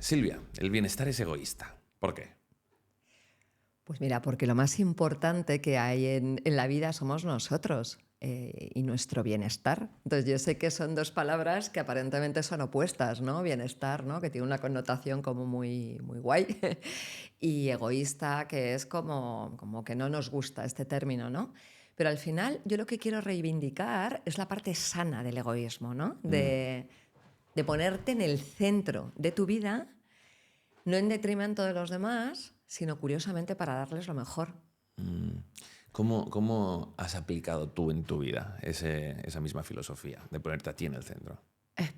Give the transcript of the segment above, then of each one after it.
Silvia, el bienestar es egoísta. ¿Por qué? Pues mira, porque lo más importante que hay en la vida somos nosotros y nuestro bienestar. Entonces yo sé que son dos palabras que aparentemente son opuestas, ¿no? Bienestar, ¿no? Que tiene una connotación como muy, muy guay, y egoísta, que es como que no nos gusta este término, ¿no? Pero al final yo lo que quiero reivindicar es la parte sana del egoísmo, ¿no? De ponerte en el centro de tu vida, no en detrimento de los demás, sino curiosamente para darles lo mejor. ¿Cómo has aplicado tú en tu vida esa misma filosofía de ponerte a ti en el centro?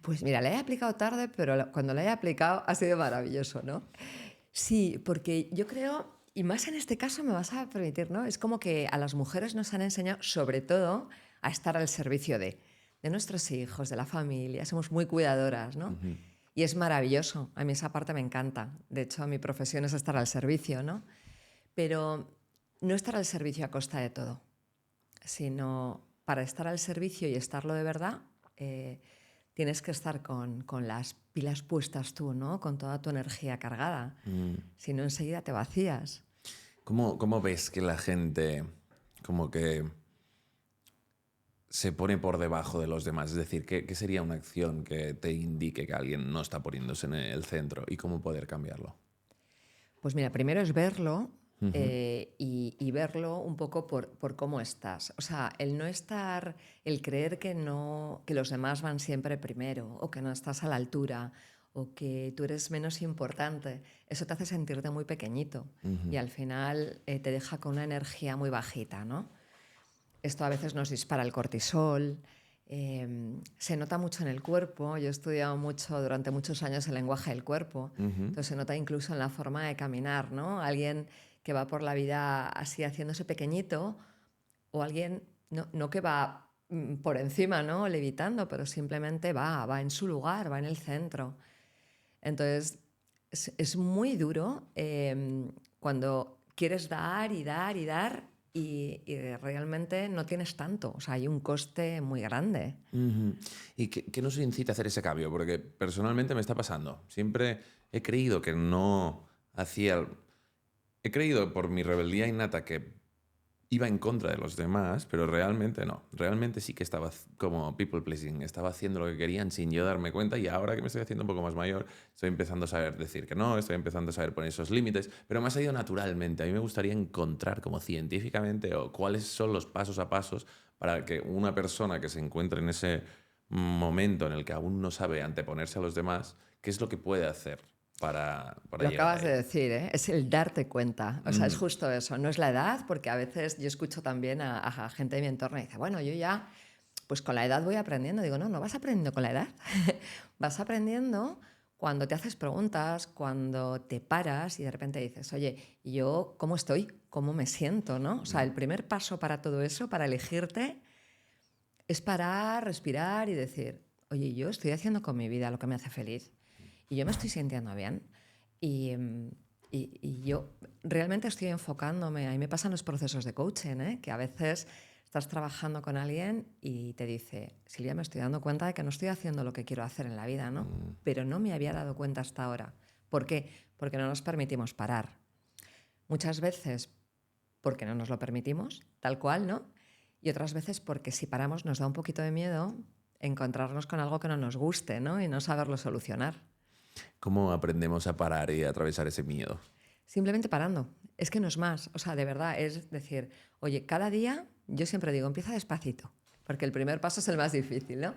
Pues mira, la he aplicado tarde, pero cuando la he aplicado ha sido maravilloso, ¿no? Sí, porque yo creo, y más en este caso me vas a permitir, ¿no? Es como que a las mujeres nos han enseñado, sobre todo, a estar al servicio de nuestros hijos, de la familia. Somos muy cuidadoras, ¿no? Y es maravilloso. A mí esa parte me encanta. De hecho, mi profesión es estar al servicio, ¿no? Pero no estar al servicio a costa de todo, sino para estar al servicio y estarlo de verdad, tienes que estar con las pilas puestas tú, ¿no? Con toda tu energía cargada. Si no, enseguida te vacías. ¿Cómo ves que la gente como que se pone por debajo de los demás? Es decir, ¿qué sería una acción que te indique que alguien no está poniéndose en el centro y cómo poder cambiarlo? Pues mira, primero es verlo y verlo un poco por cómo estás. O sea, el no estar, el creer que no, que los demás van siempre primero, o que no estás a la altura, o que tú eres menos importante, eso te hace sentirte muy pequeñito y al final te deja con una energía muy bajita, ¿no? Esto a veces nos dispara el cortisol, se nota mucho en el cuerpo. Yo he estudiado mucho durante muchos años el lenguaje del cuerpo, entonces se nota incluso en la forma de caminar, ¿no? Alguien que va por la vida así haciéndose pequeñito, o alguien no que va por encima, ¿no? Levitando, pero simplemente va en su lugar, va en el centro. Entonces es muy duro cuando quieres dar y dar y dar y realmente no tienes tanto. O sea, hay un coste muy grande. Ujú. ¿Y qué nos incita a hacer ese cambio? Porque personalmente me está pasando. Siempre he creído que no hacía... He creído por mi rebeldía innata que iba en contra de los demás, pero realmente no. Realmente sí que estaba como people pleasing, estaba haciendo lo que querían sin yo darme cuenta, y ahora que me estoy haciendo un poco más mayor, estoy empezando a saber decir que no, estoy empezando a saber poner esos límites, pero me ha salido naturalmente. A mí me gustaría encontrar como científicamente o cuáles son los pasos a pasos para que una persona que se encuentre en ese momento en el que aún no sabe anteponerse a los demás, qué es lo que puede hacer para Lo llegar acabas de ahí. decir, ¿eh? Es el darte cuenta. O sea, es justo eso. No es la edad, porque a veces yo escucho también a gente de mi entorno y dice, bueno, yo ya, pues con la edad voy aprendiendo. Digo, no, no vas aprendiendo con la edad. Vas aprendiendo cuando te haces preguntas, cuando te paras y de repente dices, oye, ¿y yo cómo estoy? ¿Cómo me siento? ¿No? O sea, el primer paso para todo eso, para elegirte, es parar, respirar y decir, oye, yo estoy haciendo con mi vida lo que me hace feliz y yo me estoy sintiendo bien y, y yo realmente estoy enfocándome, a mí me pasan los procesos de coaching, ¿eh? Que a veces estás trabajando con alguien y te dice, Silvia, me estoy dando cuenta de que no estoy haciendo lo que quiero hacer en la vida, ¿no? Pero no me había dado cuenta hasta ahora. ¿Por qué? Porque no nos permitimos parar. Muchas veces porque no nos lo permitimos, tal cual, ¿no? Y otras veces porque si paramos nos da un poquito de miedo encontrarnos con algo que no nos guste, ¿no? Y no saberlo solucionar. ¿Cómo aprendemos a parar y a atravesar ese miedo? Simplemente parando. Es que no es más. O sea, de verdad, es decir, oye, cada día, yo siempre digo, empieza despacito, porque el primer paso es el más difícil, ¿no?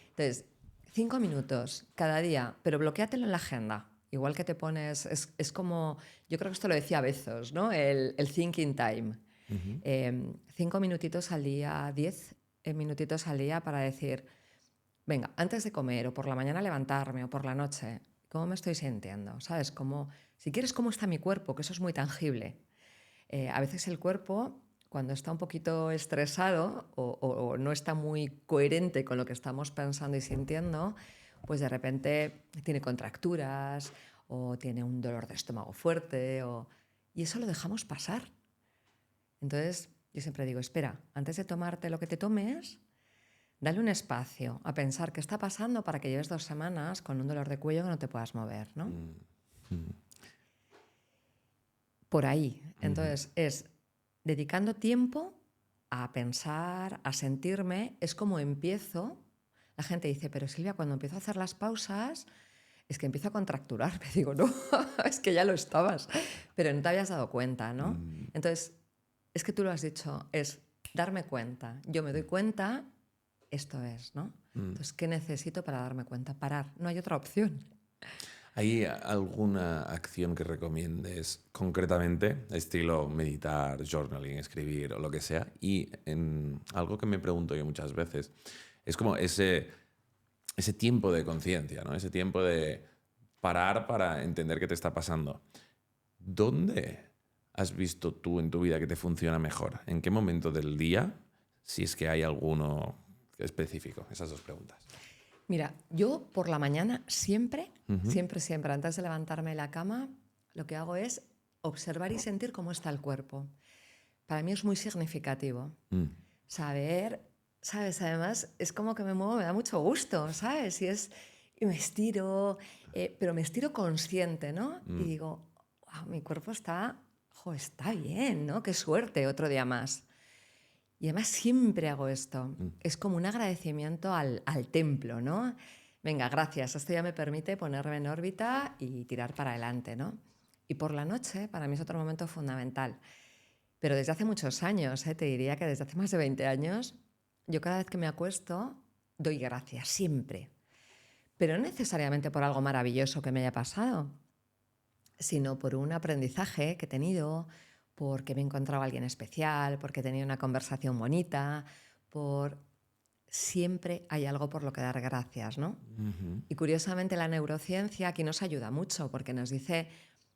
Entonces, 5 minutos cada día, pero bloquéatelo en la agenda. Igual que te pones, es como, yo creo que esto lo decía Bezos, ¿no? El thinking time. 5 minutitos al día, 10 minutitos al día para decir, venga, antes de comer o por la mañana levantarme o por la noche, ¿cómo me estoy sintiendo? ¿Sabes? Como, si quieres, ¿cómo está mi cuerpo? Que eso es muy tangible. A veces el cuerpo, cuando está un poquito estresado o no está muy coherente con lo que estamos pensando y sintiendo, pues de repente tiene contracturas o tiene un dolor de estómago fuerte y eso lo dejamos pasar. Entonces, yo siempre digo, espera, antes de tomarte lo que te tomes, Dale un espacio a pensar qué está pasando para que lleves 2 semanas con un dolor de cuello que no te puedas mover, ¿no? Por ahí. Entonces, es dedicando tiempo a pensar, a sentirme, es como empiezo. La gente dice, pero Silvia, cuando empiezo a hacer las pausas, es que empiezo a contracturarme. Digo, no, es que ya lo estabas, pero no te habías dado cuenta, ¿no? Entonces, es que tú lo has dicho, es darme cuenta. Yo me doy cuenta, esto es, ¿no? Entonces, ¿qué necesito para darme cuenta? Parar, no hay otra opción. ¿Hay alguna acción que recomiendes concretamente, estilo meditar, journaling, escribir o lo que sea? Y algo que me pregunto yo muchas veces es como ese tiempo de conciencia, ¿no? Ese tiempo de parar para entender qué te está pasando. ¿Dónde has visto tú en tu vida que te funciona mejor? ¿En qué momento del día? Si es que hay alguno específico. Esas dos preguntas. Mira, yo por la mañana siempre, siempre, antes de levantarme de la cama, lo que hago es observar y sentir cómo está el cuerpo. Para mí es muy significativo. Saber, ¿sabes? Además, es como que me muevo, me da mucho gusto, ¿sabes? Y me estiro, pero me estiro consciente, ¿no? Y digo, wow, mi cuerpo está bien, ¿no? Qué suerte, otro día más. Y además siempre hago esto. Es como un agradecimiento al templo, ¿no? Venga, gracias, esto ya me permite ponerme en órbita y tirar para adelante, ¿no? Y por la noche, para mí es otro momento fundamental. Pero desde hace muchos años, te diría que desde hace más de 20 años, yo cada vez que me acuesto doy gracias, siempre. Pero no necesariamente por algo maravilloso que me haya pasado, sino por un aprendizaje que he tenido, porque me he encontrado a alguien especial, porque he tenido una conversación bonita, por... Siempre hay algo por lo que dar gracias, ¿no? Y curiosamente la neurociencia aquí nos ayuda mucho porque nos dice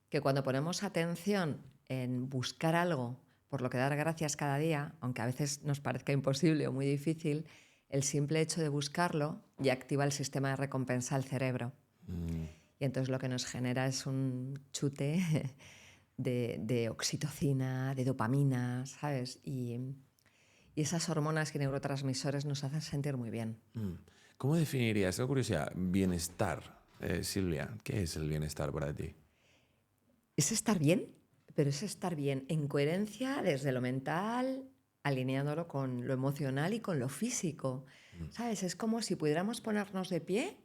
que cuando ponemos atención en buscar algo por lo que dar gracias cada día, aunque a veces nos parezca imposible o muy difícil, el simple hecho de buscarlo ya activa el sistema de recompensa del cerebro. Y entonces lo que nos genera es un chute de oxitocina, de dopamina, ¿sabes? Y esas hormonas y neurotransmisores nos hacen sentir muy bien. ¿Cómo definirías, tengo curiosidad, bienestar? Silvia, ¿qué es el bienestar para ti? Es estar bien, pero es estar bien en coherencia desde lo mental, alineándolo con lo emocional y con lo físico. ¿Sabes? Es como si pudiéramos ponernos de pie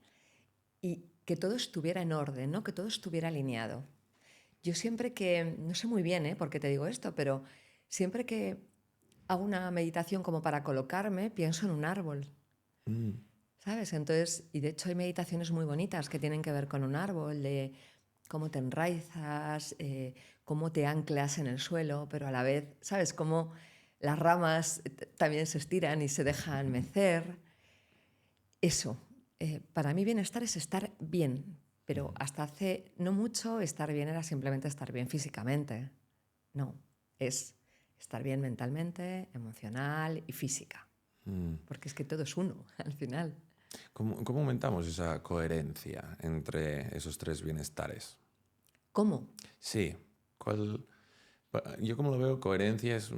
y que todo estuviera en orden, ¿no? Que todo estuviera alineado. Yo siempre que, no sé muy bien por qué te digo esto, pero siempre que hago una meditación como para colocarme, pienso en un árbol. ¿Sabes? Entonces, y de hecho hay meditaciones muy bonitas que tienen que ver con un árbol, de cómo te enraizas, cómo te anclas en el suelo, pero a la vez, ¿sabes? Cómo las ramas también se estiran y se dejan mecer. Eso, para mí bienestar es estar bien, pero hasta hace no mucho estar bien era simplemente estar bien físicamente. No, es estar bien mentalmente, emocional y física. Porque es que todo es uno al final. ¿Cómo aumentamos esa coherencia entre esos tres bienestares? ¿Cómo? Sí. Yo como lo veo, coherencia es...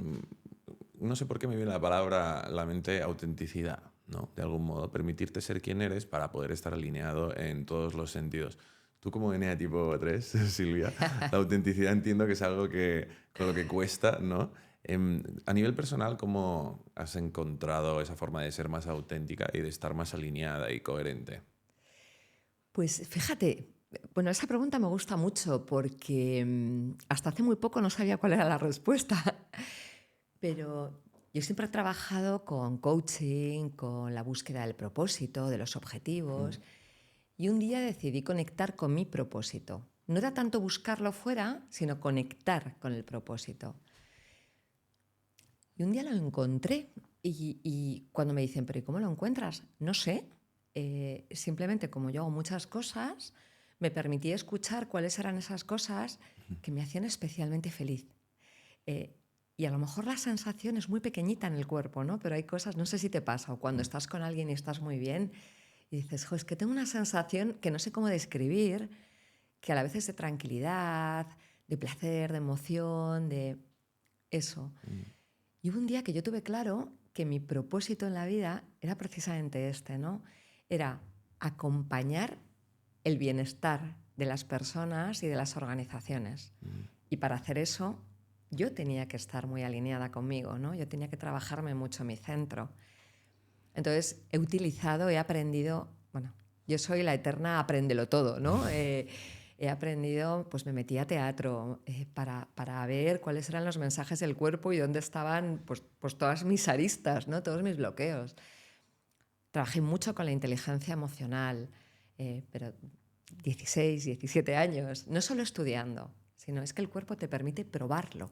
No sé por qué me viene la palabra a la mente autenticidad, ¿no? De algún modo, permitirte ser quien eres para poder estar alineado en todos los sentidos. Tú como venía tipo 3, Silvia, la autenticidad entiendo que es algo que con lo que cuesta, ¿no? A nivel personal, ¿cómo has encontrado esa forma de ser más auténtica y de estar más alineada y coherente? Pues fíjate, bueno, esa pregunta me gusta mucho porque hasta hace muy poco no sabía cuál era la respuesta, pero yo siempre he trabajado con coaching, con la búsqueda del propósito, de los objetivos, y un día decidí conectar con mi propósito. No era tanto buscarlo fuera, sino conectar con el propósito. Y un día lo encontré y cuando me dicen, ¿pero y cómo lo encuentras? No sé. Simplemente como yo hago muchas cosas, me permití escuchar cuáles eran esas cosas que me hacían especialmente feliz. Y a lo mejor la sensación es muy pequeñita en el cuerpo, ¿no? Pero hay cosas, no sé si te pasa, o cuando estás con alguien y estás muy bien y dices, jo, es que tengo una sensación que no sé cómo describir, que a la vez es de tranquilidad, de placer, de emoción, de eso. Y hubo un día que yo tuve claro que mi propósito en la vida era precisamente este, ¿no? Era acompañar el bienestar de las personas y de las organizaciones. Y para hacer eso, yo tenía que estar muy alineada conmigo, ¿no? Yo tenía que trabajarme mucho mi centro. Entonces, he aprendido, bueno, yo soy la eterna apréndelo todo, ¿no? He aprendido, pues me metí a teatro para ver cuáles eran los mensajes del cuerpo y dónde estaban pues todas mis aristas, ¿no? Todos mis bloqueos. Trabajé mucho con la inteligencia emocional, pero 16, 17 años, no solo estudiando, sino es que el cuerpo te permite probarlo.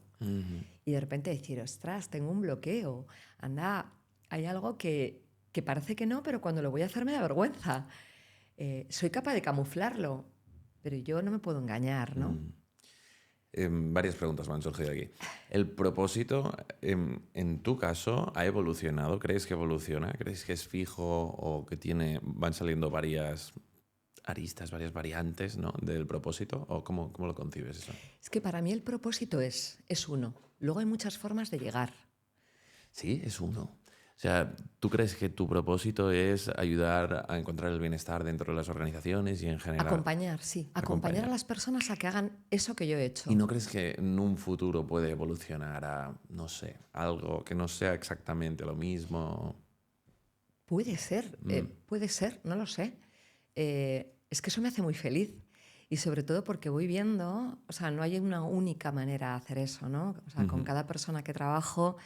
Y de repente decir, ostras, tengo un bloqueo, anda, hay algo que parece que no, pero cuando lo voy a hacer me da vergüenza. Soy capaz de camuflarlo, pero yo no me puedo engañar, ¿no? Varias preguntas me han surgido aquí. ¿El propósito, en tu caso, ha evolucionado? ¿Crees que evoluciona? ¿Crees que es fijo o que van saliendo varias aristas, varias variantes, ¿no?, del propósito? ¿O cómo lo concibes eso? Es que para mí el propósito es uno. Luego hay muchas formas de llegar. Sí, es uno. O sea, ¿tú crees que tu propósito es ayudar a encontrar el bienestar dentro de las organizaciones y en general? Acompañar, sí. Acompañar a las personas a que hagan eso que yo he hecho. ¿Y no crees que en un futuro puede evolucionar a, no sé, algo que no sea exactamente lo mismo? Puede ser, no lo sé. Es que eso me hace muy feliz. Y sobre todo porque voy viendo, o sea, no hay una única manera de hacer eso, ¿no? O sea, con cada persona que trabajo,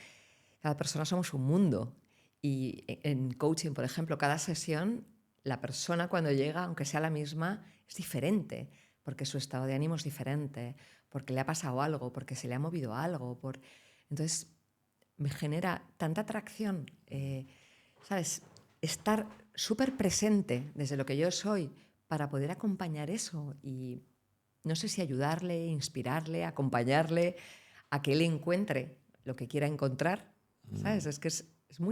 cada persona somos un mundo. Y en coaching, por ejemplo, cada sesión, la persona cuando llega, aunque sea la misma, es diferente, porque su estado de ánimo es diferente, porque le ha pasado algo, porque se le ha movido algo. Entonces, me genera tanta atracción, ¿sabes? Estar súper presente desde lo que yo soy para poder acompañar eso y no sé si ayudarle, inspirarle, acompañarle a que él encuentre lo que quiera encontrar, ¿sabes? Es que es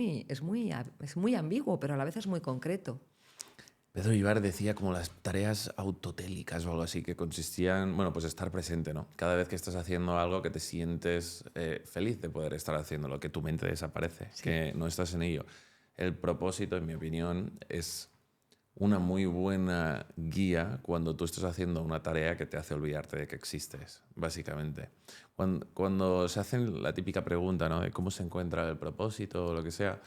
muy ambiguo, pero a la vez es muy concreto. Pedro Ibar decía como las tareas autotélicas o algo así, que consistían, bueno, pues estar presente, ¿no? Cada vez que estás haciendo algo que te sientes feliz de poder estar haciéndolo, que tu mente desaparece, Sí. que no estás en ello. El propósito, en mi opinión, es una muy buena guía cuando tú estás haciendo una tarea que te hace olvidarte de que existes, básicamente. Cuando se hacen la típica pregunta, ¿no?, de cómo se encuentra el propósito o lo que sea,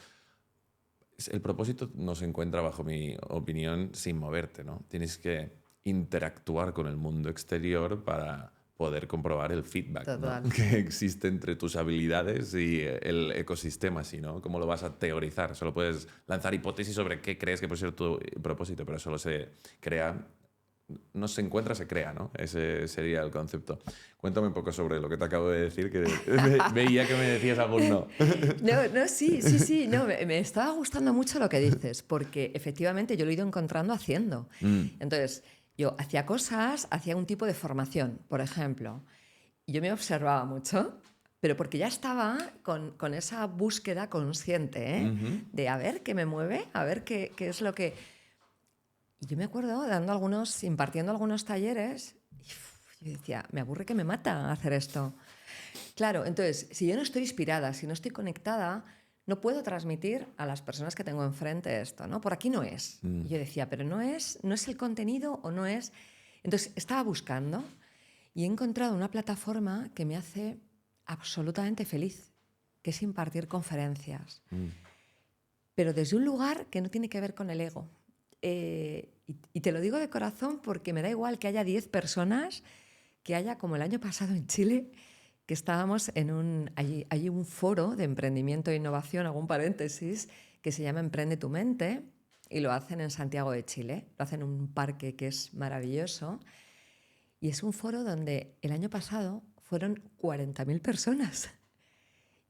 el propósito no se encuentra, bajo mi opinión, sin moverte, ¿no? Tienes que interactuar con el mundo exterior para poder comprobar el feedback, ¿no?, que existe entre tus habilidades y el ecosistema, ¿sí?, ¿no? ¿Cómo lo vas a teorizar? Solo puedes lanzar hipótesis sobre qué crees que puede ser tu propósito, pero solo se crea, no se encuentra, se crea, ¿no? Ese sería el concepto. Cuéntame un poco sobre lo que te acabo de decir, que veía que me decías algún no. No, sí. No, me estaba gustando mucho lo que dices, porque efectivamente yo lo he ido encontrando haciendo. Entonces, yo hacía cosas, hacía un tipo de formación, por ejemplo, y yo me observaba mucho, pero porque ya estaba con esa búsqueda consciente, ¿eh? De a ver qué me mueve, a ver qué es lo que... Y yo me acuerdo impartiendo algunos talleres, y yo decía, me aburre que me mata hacer esto. Claro, entonces, si yo no estoy inspirada, si no estoy conectada, no puedo transmitir a las personas que tengo enfrente esto, ¿no? Por aquí no es. Y yo decía, pero no es el contenido o no es... Entonces, estaba buscando y he encontrado una plataforma que me hace absolutamente feliz, que es impartir conferencias. Pero desde un lugar que no tiene que ver con el ego. Y te lo digo de corazón porque me da igual que haya 10 personas, que haya, como el año pasado en Chile, que estábamos en hay un foro de emprendimiento e innovación, hago un paréntesis, que se llama Emprende tu Mente, y lo hacen en Santiago de Chile, lo hacen en un parque que es maravilloso, y es un foro donde el año pasado fueron 40.000 personas,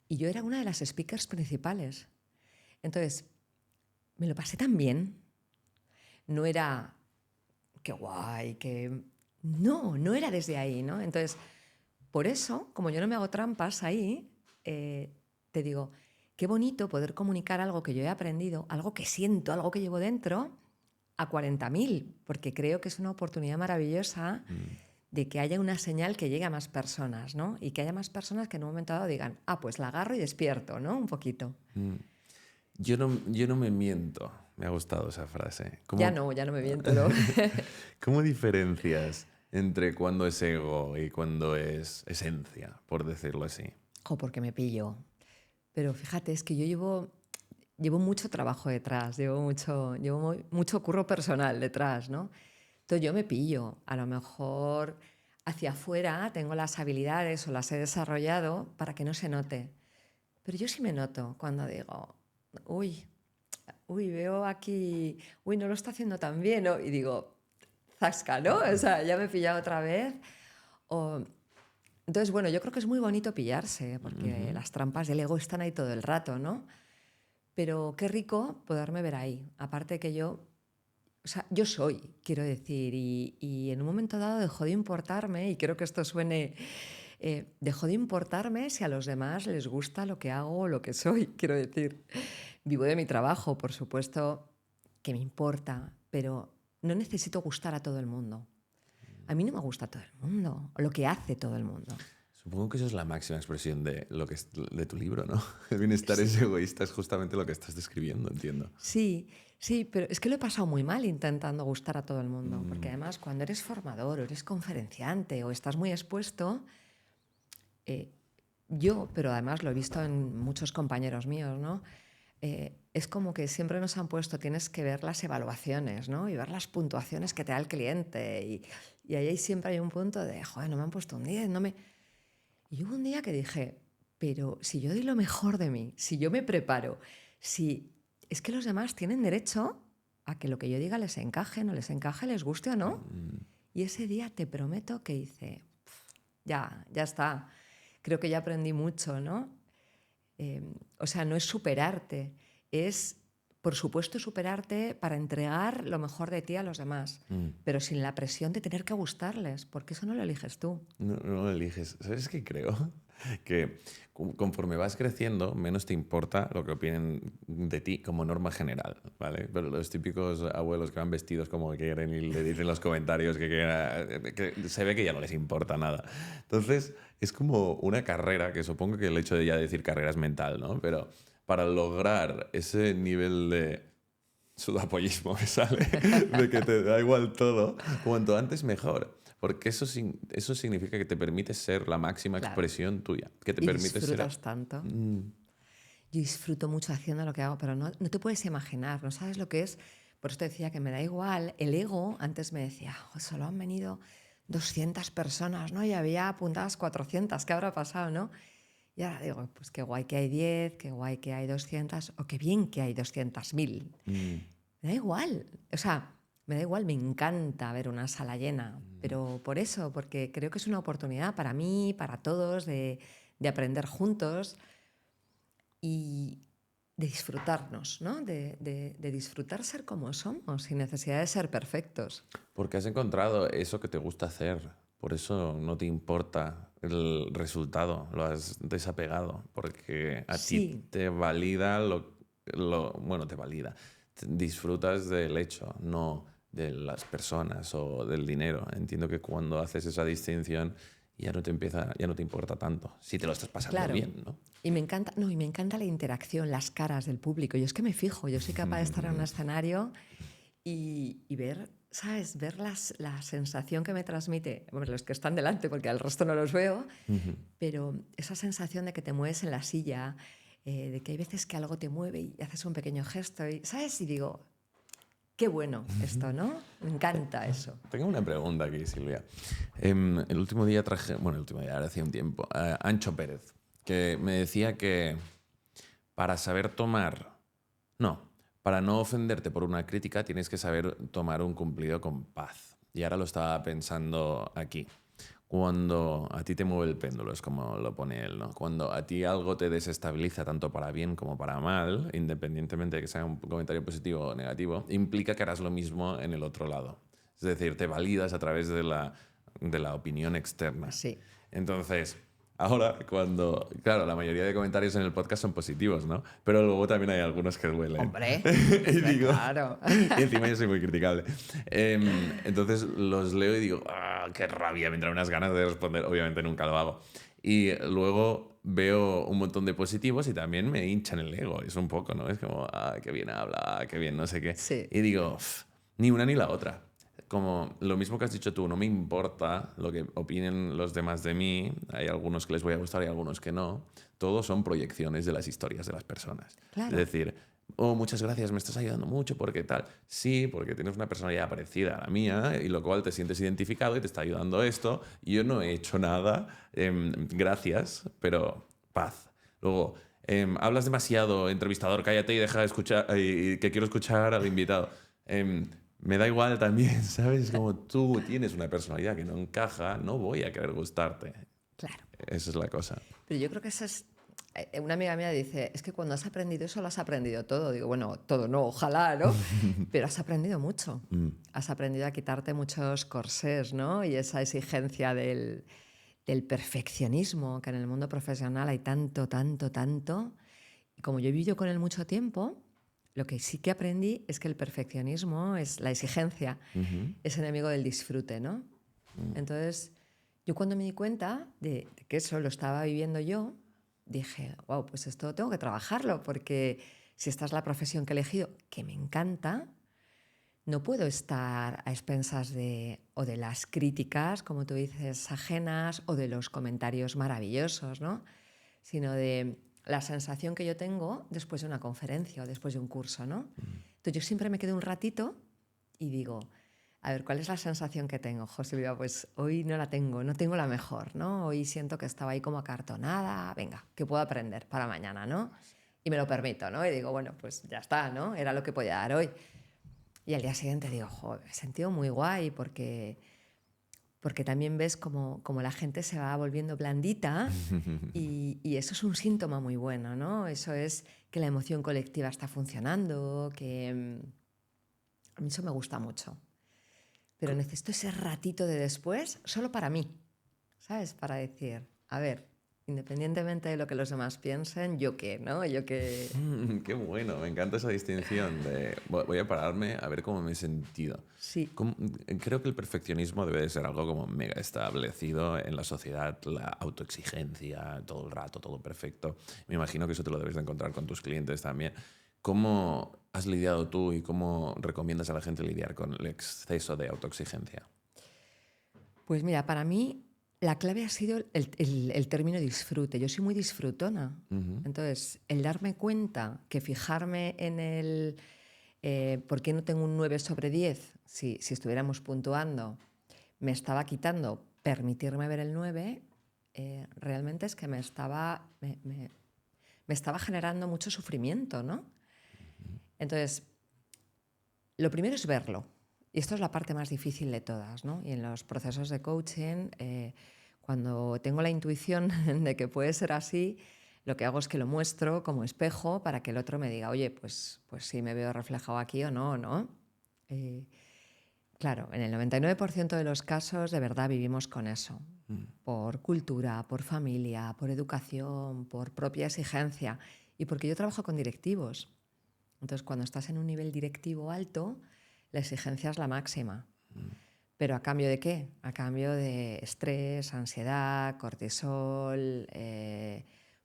y yo era una de las speakers principales. Entonces, me lo pasé tan bien. No era, qué guay, que... No era desde ahí, ¿no? Entonces, por eso, como yo no me hago trampas ahí, te digo, qué bonito poder comunicar algo que yo he aprendido, algo que siento, algo que llevo dentro, a 40.000, porque creo que es una oportunidad maravillosa de que haya una señal que llegue a más personas, ¿no? Y que haya más personas que en un momento dado digan, pues la agarro y despierto, ¿no? Un poquito. yo no me miento. Me ha gustado esa frase. Ya no me miento, ¿no? ¿Cómo diferencias entre cuando es ego y cuando es esencia, por decirlo así? Jo, porque me pillo. Pero fíjate, es que yo llevo mucho trabajo detrás, llevo mucho curro personal detrás, ¿no? Entonces yo me pillo. A lo mejor hacia afuera tengo las habilidades o las he desarrollado para que no se note. Pero yo sí me noto cuando digo, uy, veo aquí, uy, no lo está haciendo tan bien, ¿no? Y digo, zasca, ¿no? O sea, ya me he pillado otra vez. O, entonces, bueno, yo creo que es muy bonito pillarse, porque las trampas del ego están ahí todo el rato, ¿no? Pero qué rico poderme ver ahí. Aparte que o sea, yo soy, quiero decir, y en un momento dado dejó de importarme, y creo que esto suene, dejó de importarme si a los demás les gusta lo que hago o lo que soy, quiero decir. Vivo de mi trabajo, por supuesto que me importa, pero no necesito gustar a todo el mundo. A mí no me gusta todo el mundo, o lo que hace todo el mundo. Supongo que eso es la máxima expresión de lo que es de tu libro, ¿no? El bienestar es egoísta, es justamente lo que estás describiendo, entiendo. Sí, sí, pero es que lo he pasado muy mal intentando gustar a todo el mundo, porque además cuando eres formador o eres conferenciante o estás muy expuesto, pero además lo he visto en muchos compañeros míos, ¿no? Es como que siempre nos han puesto, tienes que ver las evaluaciones, ¿no? Y ver las puntuaciones que te da el cliente. Y ahí siempre hay un punto de, joder, no me han puesto un 10, no me... Y hubo un día que dije, pero si yo doy lo mejor de mí, si yo me preparo, si es que los demás tienen derecho a que lo que yo diga les encaje, no les encaje, les guste o no. Y ese día te prometo que hice, ya está. Creo que ya aprendí mucho, ¿no? O sea, no es superarte, es, por supuesto, superarte para entregar lo mejor de ti a los demás, pero sin la presión de tener que gustarles, porque eso no lo eliges tú. No, no lo eliges. ¿Sabes qué creo? Que conforme vas creciendo, menos te importa lo que opinen de ti como norma general, ¿vale? Pero los típicos abuelos que van vestidos como quieren y le dicen en los comentarios que se ve que ya no les importa nada. Entonces, es como una carrera, que supongo que el hecho de ya decir carrera es mental, ¿no? Pero para lograr ese nivel de sudapollismo que sale, de que te da igual todo, cuanto antes mejor. Porque eso significa que te permite ser la máxima Claro. expresión tuya. Que te Y permite disfrutas ser... tanto. Yo disfruto mucho haciendo lo que hago, pero no te puedes imaginar, no sabes lo que es. Por eso te decía que me da igual. El ego antes me decía, "Jo, solo han venido 200 personas, ¿no? Y había apuntadas 400, ¿qué habrá pasado, no?" Y ahora digo, pues qué guay que hay 10, qué guay que hay 200, o qué bien que hay 200.000. Me da igual, o sea, me da igual, me encanta ver una sala llena, pero por eso, porque creo que es una oportunidad para mí, para todos, de aprender juntos y de disfrutarnos, ¿no? De disfrutar ser como somos, sin necesidad de ser perfectos. Porque has encontrado eso que te gusta hacer. Por eso no te importa el resultado. Lo has desapegado. Porque a ti Sí, te valida bueno, te valida. Disfrutas del hecho, no de las personas o del dinero. Entiendo que cuando haces esa distinción ya no te importa tanto. Si te lo estás pasando claro. bien, ¿no? Y me encanta, no, y me encanta la interacción, las caras del público. Yo es que me fijo, yo soy capaz de estar en un escenario y ver, ¿sabes? Ver la sensación que me transmite, bueno, los que están delante, porque al resto no los veo, pero esa sensación de que te mueves en la silla, de que hay veces que algo te mueve y haces un pequeño gesto, y, ¿sabes? Y digo, qué bueno esto, ¿no? Me encanta eso. Tengo una pregunta aquí, Silvia. El último día bueno, el último día, ahora hacía un tiempo, a Ancho Pérez, que me decía que para saber tomar, no, para no ofenderte por una crítica tienes que saber tomar un cumplido con paz. Y ahora lo estaba pensando aquí. Cuando a ti te mueve el péndulo, es como lo pone él, ¿no? Cuando a ti algo te desestabiliza tanto para bien como para mal, independientemente de que sea un comentario positivo o negativo, implica que harás lo mismo en el otro lado. Es decir, te validas a través de la opinión externa. Sí. Entonces, ahora cuando... Claro, la mayoría de comentarios en el podcast son positivos, ¿no? Pero luego también hay algunos que duelen. Hombre, Y digo... claro. Y encima yo soy muy criticable. Entonces los leo y digo, ¡ah, qué rabia! Me entran unas ganas de responder. Obviamente nunca lo hago. Y luego veo un montón de positivos y también me hinchan el ego. Es un poco, ¿no? Es como, ¡ah, qué bien habla! ¡Qué bien no sé qué! Sí, Y digo, ni una ni la otra. Como lo mismo que has dicho tú, no me importa lo que opinen los demás de mí. Hay algunos que les voy a gustar y algunos que no. Todos son proyecciones de las historias de las personas. Es claro. decir, oh, muchas gracias, me estás ayudando mucho, porque tal. Sí, porque tienes una personalidad parecida a la mía, y lo cual te sientes identificado y te está ayudando esto. Y yo no he hecho nada, gracias, pero paz. Luego, hablas demasiado, entrevistador, cállate y deja de escuchar, y que quiero escuchar al invitado. Me da igual también, ¿sabes? Como tú tienes una personalidad que no encaja, no voy a querer gustarte. Claro. Esa es la cosa. Pero yo creo que esa es... Una amiga mía dice, es que cuando has aprendido eso lo has aprendido todo. Digo, bueno, todo no, ojalá, ¿no? Pero has aprendido mucho. Has aprendido a quitarte muchos corsés, ¿no? Y esa exigencia del perfeccionismo, que en el mundo profesional hay tanto, tanto, tanto. Y como yo he vivido con él mucho tiempo, lo que sí que aprendí es que el perfeccionismo, es la exigencia, es enemigo del disfrute, ¿no? Entonces, yo cuando me di cuenta de que eso lo estaba viviendo yo, dije, wow, pues esto tengo que trabajarlo, porque si esta es la profesión que he elegido, que me encanta, no puedo estar a expensas o de las críticas, como tú dices, ajenas, o de los comentarios maravillosos, ¿no? Sino de la sensación que yo tengo después de una conferencia o después de un curso, ¿no? Entonces yo siempre me quedo un ratito y digo, a ver, ¿cuál es la sensación que tengo? José, pues hoy no la tengo, no tengo la mejor, ¿no? Hoy siento que estaba ahí como acartonada, venga, ¿qué puedo aprender para mañana, ¿no? Y me lo permito, ¿no? Y digo, bueno, pues ya está, ¿no? Era lo que podía dar hoy. Y al día siguiente digo, joder, me he sentido muy guay porque también ves como la gente se va volviendo blandita y eso es un síntoma muy bueno, ¿no? Eso es que la emoción colectiva está funcionando, que a mí eso me gusta mucho. Pero necesito ese ratito de después solo para mí, ¿sabes? Para decir, a ver, independientemente de lo que los demás piensen, ¿yo qué, no? Yo qué... Qué bueno, me encanta esa distinción de voy a pararme a ver cómo me he sentido. Sí, Creo que el perfeccionismo debe de ser algo como mega establecido en la sociedad, la autoexigencia, todo el rato, todo perfecto. Me imagino que eso te lo debes de encontrar con tus clientes también. ¿Cómo has lidiado tú y cómo recomiendas a la gente lidiar con el exceso de autoexigencia? pues mira, para mí la clave ha sido el término disfrute. Yo soy muy disfrutona. Entonces, el darme cuenta que fijarme en el por qué no tengo un 9 sobre 10 si estuviéramos puntuando, me estaba quitando permitirme ver el 9, realmente es que me estaba generando mucho sufrimiento, ¿no? Entonces, lo primero es verlo. Y esto es la parte más difícil de todas, ¿no? Y en los procesos de coaching, cuando tengo la intuición de que puede ser así, lo que hago es que lo muestro como espejo para que el otro me diga, oye, pues sí me veo reflejado aquí o no, ¿no? Claro, en el 99% de los casos de verdad vivimos con eso. Por cultura, por familia, por educación, por propia exigencia y porque yo trabajo con directivos. Entonces, cuando estás en un nivel directivo alto, la exigencia es la máxima. ¿Pero a cambio de qué? A cambio de estrés, ansiedad, cortisol,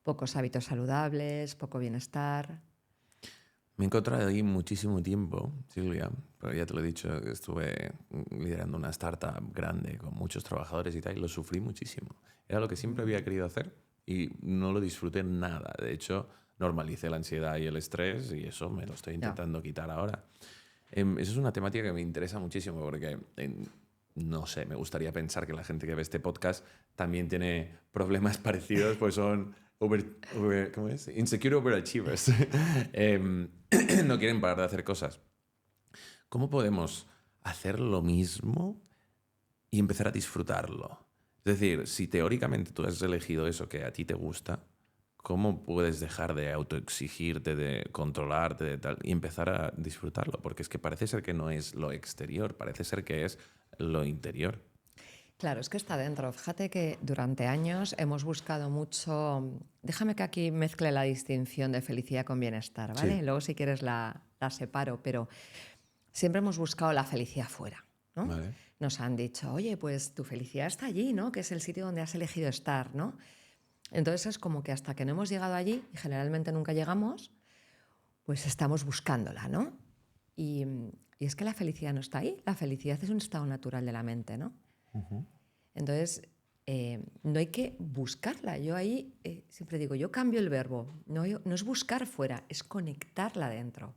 pocos hábitos saludables, poco bienestar. Me he encontrado ahí muchísimo tiempo, Silvia, pero ya te lo he dicho, estuve liderando una startup grande con muchos trabajadores y tal, y lo sufrí muchísimo. Era lo que siempre había querido hacer y no lo disfruté nada. De hecho, normalicé la ansiedad y el estrés y eso me lo estoy intentando quitar ahora. Eso es una temática que me interesa muchísimo porque, no sé, me gustaría pensar que la gente que ve este podcast también tiene problemas parecidos, pues son ¿cómo es? Insecure overachievers. No quieren parar de hacer cosas. ¿Cómo podemos hacer lo mismo y empezar a disfrutarlo? Es decir, si teóricamente tú has elegido eso que a ti te gusta, ¿cómo puedes dejar de autoexigirte, de controlarte, de tal, y empezar a disfrutarlo? Porque es que parece ser que no es lo exterior, parece ser que es lo interior. Claro, es que está dentro. Fíjate que durante años hemos buscado mucho. Déjame que aquí mezcle la distinción de felicidad con bienestar, ¿vale? Sí, Y luego, si quieres, la separo, pero siempre hemos buscado la felicidad fuera, ¿no? vale. Nos han dicho, oye, pues tu felicidad está allí, ¿no? Que es el sitio donde has elegido estar, ¿no? Entonces es como que hasta que no hemos llegado allí, y generalmente nunca llegamos, pues estamos buscándola, ¿no? Y, y es que la felicidad no está ahí, la felicidad es un estado natural de la mente, ¿no? Ujú. Entonces, no hay que buscarla. Yo ahí siempre digo, yo cambio el verbo, no es buscar fuera, es conectarla dentro.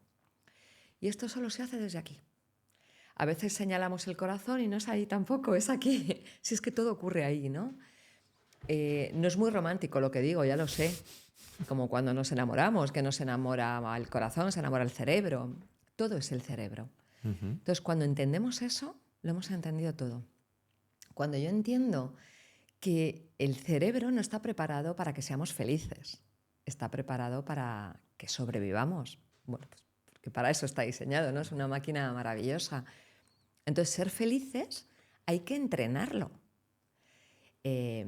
Y esto solo se hace desde aquí. A veces señalamos el corazón y no es ahí tampoco, es aquí. Si es que todo ocurre ahí, ¿no? No es muy romántico lo que digo, ya lo sé. Como cuando nos enamoramos, que nos enamora el corazón, se enamora el cerebro. Todo es el cerebro. Ujú. Entonces, cuando entendemos eso, lo hemos entendido todo. Cuando yo entiendo que el cerebro no está preparado para que seamos felices, está preparado para que sobrevivamos. Bueno, pues porque para eso está diseñado, ¿no? Es una máquina maravillosa. Entonces, ser felices hay que entrenarlo. Eh,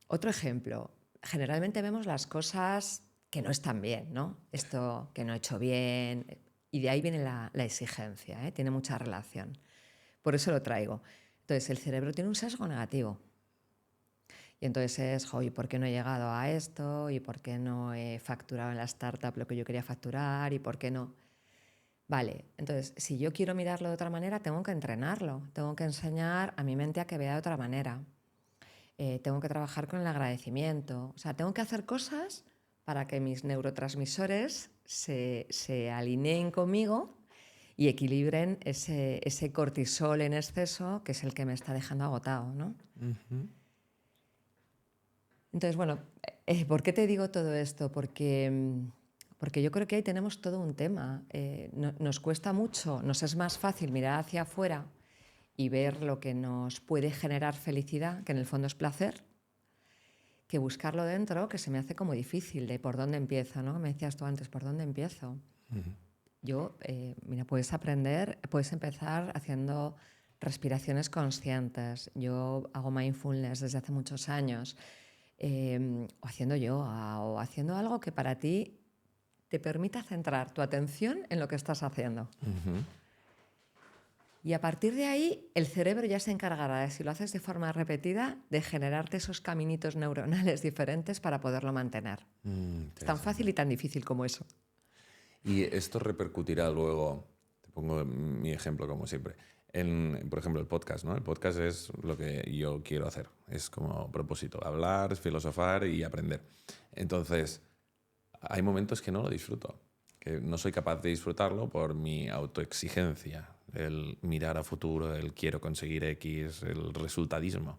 Otro ejemplo, generalmente vemos las cosas que no están bien, ¿no? Esto que no he hecho bien, y de ahí viene la exigencia, ¿eh? Tiene mucha relación. Por eso lo traigo. Entonces, el cerebro tiene un sesgo negativo. Y entonces es, jo, ¿y por qué no he llegado a esto? ¿Y por qué no he facturado en la startup lo que yo quería facturar? ¿Y por qué no? Vale, entonces, si yo quiero mirarlo de otra manera, tengo que entrenarlo. Tengo que enseñar a mi mente a que vea de otra manera. Tengo que trabajar con el agradecimiento. O sea, tengo que hacer cosas para que mis neurotransmisores se alineen conmigo y equilibren ese cortisol en exceso que es el que me está dejando agotado, ¿no? Ujú. Entonces, bueno, ¿por qué te digo todo esto? Porque yo creo que ahí tenemos todo un tema. Nos cuesta mucho, nos es más fácil mirar hacia afuera y ver lo que nos puede generar felicidad, que en el fondo es placer, que buscarlo dentro, que se me hace como difícil de por dónde empiezo, ¿no? Me decías tú antes, ¿por dónde empiezo? Yo, mira, puedes empezar haciendo respiraciones conscientes. Yo hago mindfulness desde hace muchos años, o haciendo yoga, o haciendo algo que para ti te permita centrar tu atención en lo que estás haciendo. Ujú. Y a partir de ahí, el cerebro ya se encargará, de, si lo haces de forma repetida, de generarte esos caminitos neuronales diferentes para poderlo mantener. Es tan fácil Interesante. y tan difícil como eso. Y esto repercutirá luego, te pongo mi ejemplo como siempre, por ejemplo, el podcast, ¿no? El podcast es lo que yo quiero hacer, es como propósito, hablar, filosofar y aprender. Entonces, hay momentos que no lo disfruto, que no soy capaz de disfrutarlo por mi autoexigencia, el mirar a futuro, el quiero conseguir X, el resultadismo.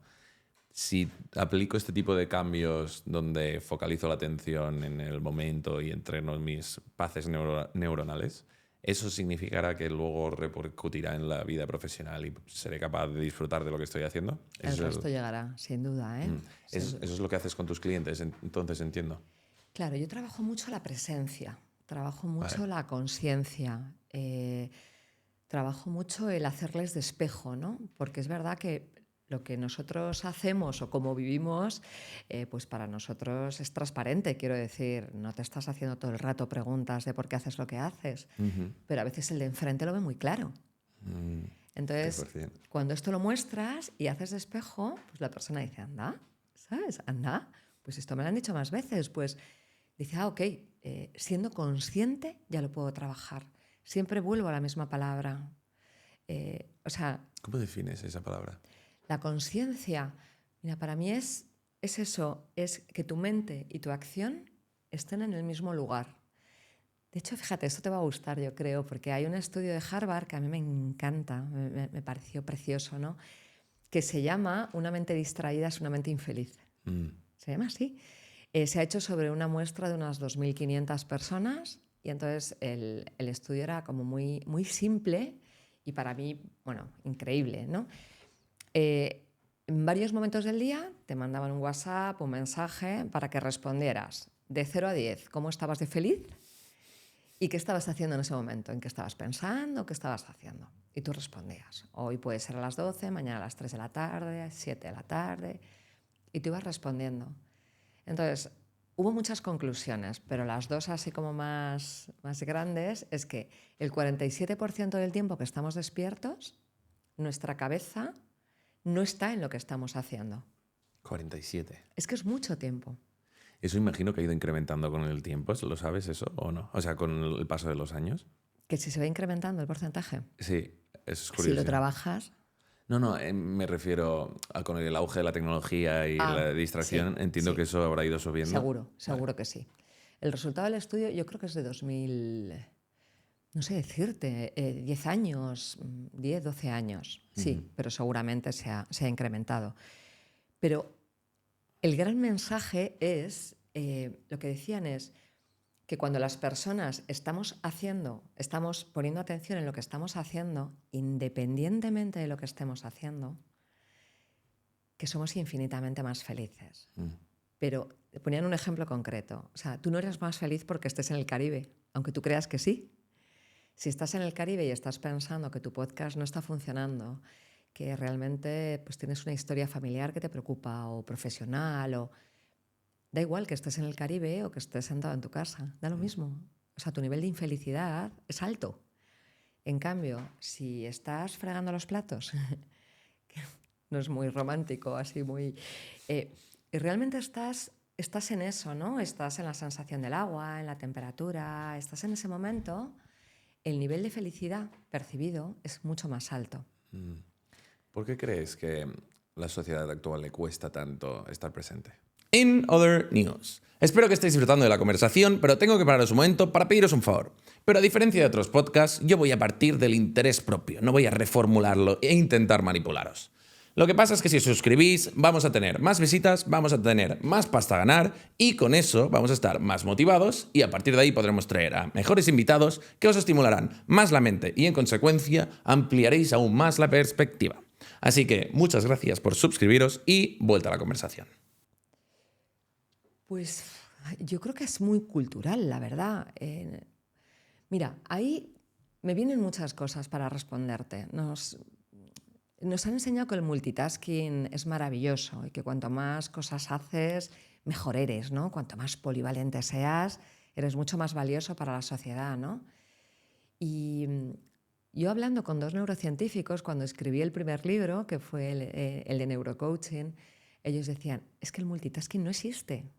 Si aplico este tipo de cambios donde focalizo la atención en el momento y entreno mis paces neuronales, eso significará que luego repercutirá en la vida profesional y seré capaz de disfrutar de lo que estoy haciendo. El Eso es, resto llegará, sin duda, ¿eh? Sin eso duda. es lo que haces con tus clientes, entonces entiendo. Claro, yo trabajo mucho la presencia, trabajo Vale. mucho la conciencia, trabajo mucho el hacerles de espejo, ¿no? Porque es verdad que lo que nosotros hacemos o cómo vivimos, pues para nosotros es transparente, quiero decir, no te estás haciendo todo el rato preguntas de por qué haces lo que haces, Ujú. pero a veces el de enfrente lo ve muy claro. Mm, Entonces, 100%. cuando esto lo muestras y haces de espejo, pues la persona dice, anda, ¿sabes? Anda, pues esto me lo han dicho más veces, pues dice, ok, siendo consciente ya lo puedo trabajar. Siempre vuelvo a la misma palabra. O sea, ¿Cómo defines esa palabra? la conciencia, mira, para mí es eso, es que tu mente y tu acción estén en el mismo lugar. De hecho, fíjate, esto te va a gustar, yo creo, porque hay un estudio de Harvard que a mí me encanta, me pareció precioso, ¿no? Que se llama Una mente distraída es una mente infeliz. Mm. Se llama así. Se ha hecho sobre una muestra de unas 2.500 personas y entonces el estudio era como muy, muy simple y para mí, bueno, increíble, ¿no? En varios momentos del día te mandaban un WhatsApp, un mensaje para que respondieras de 0 a 10, ¿cómo estabas de feliz? ¿Y qué estabas haciendo en ese momento? ¿En qué estabas pensando? ¿Qué estabas haciendo? y tú respondías. Hoy puede ser a las 12, mañana a las 3 de la tarde, 7 de la tarde, y tú ibas respondiendo. Entonces, hubo muchas conclusiones, pero las dos así como más grandes es que el 47% del tiempo que estamos despiertos, nuestra cabeza no está en lo que estamos haciendo. 47. Es que es mucho tiempo. Eso imagino que ha ido incrementando con el tiempo, ¿lo sabes eso o no? O sea, con el paso de los años. Que si se va incrementando el porcentaje. Sí, es Si curioso. lo trabajas. No, me refiero con el auge de la tecnología y la distracción, Sí, entiendo sí. que eso habrá ido subiendo. Seguro que sí. El resultado del estudio yo creo que es de 2000, no sé decirte, 10 años, 10, 12 años. Sí, pero seguramente se ha incrementado. Pero el gran mensaje es, lo que decían es que cuando las personas estamos poniendo atención en lo que estamos haciendo, independientemente de lo que estemos haciendo, que somos infinitamente más felices. Pero ponían un ejemplo concreto. O sea, tú no eres más feliz porque estés en el Caribe, aunque tú creas que sí. Si estás en el Caribe y estás pensando que tu podcast no está funcionando, que realmente pues, tienes una historia familiar que te preocupa o profesional, o da igual que estés en el Caribe o que estés sentado en tu casa, da lo mismo. O sea, tu nivel de infelicidad es alto. En cambio, si estás fregando los platos, que no es muy romántico, así muy... y realmente estás en eso, ¿no? Estás en la sensación del agua, en la temperatura, estás en ese momento, el nivel de felicidad percibido es mucho más alto. ¿Por qué crees que la sociedad actual le cuesta tanto estar presente? In other news. Espero que estéis disfrutando de la conversación, pero tengo que pararos un momento para pediros un favor. Pero a diferencia de otros podcasts, yo voy a partir del interés propio, no voy a reformularlo e intentar manipularos. Lo que pasa es que si os suscribís, vamos a tener más visitas, vamos a tener más pasta a ganar y con eso vamos a estar más motivados y a partir de ahí podremos traer a mejores invitados que os estimularán más la mente y en consecuencia ampliaréis aún más la perspectiva. Así que muchas gracias por suscribiros y vuelta a la conversación. Pues yo creo que es muy cultural, la verdad. Mira, ahí me vienen muchas cosas para responderte. Nos han enseñado que el multitasking es maravilloso y que cuanto más cosas haces, mejor eres, ¿no? Cuanto más polivalente seas, eres mucho más valioso para la sociedad, ¿no? Y yo hablando con dos neurocientíficos, cuando escribí el primer libro, que fue el de neurocoaching, ellos decían, es que el multitasking no existe.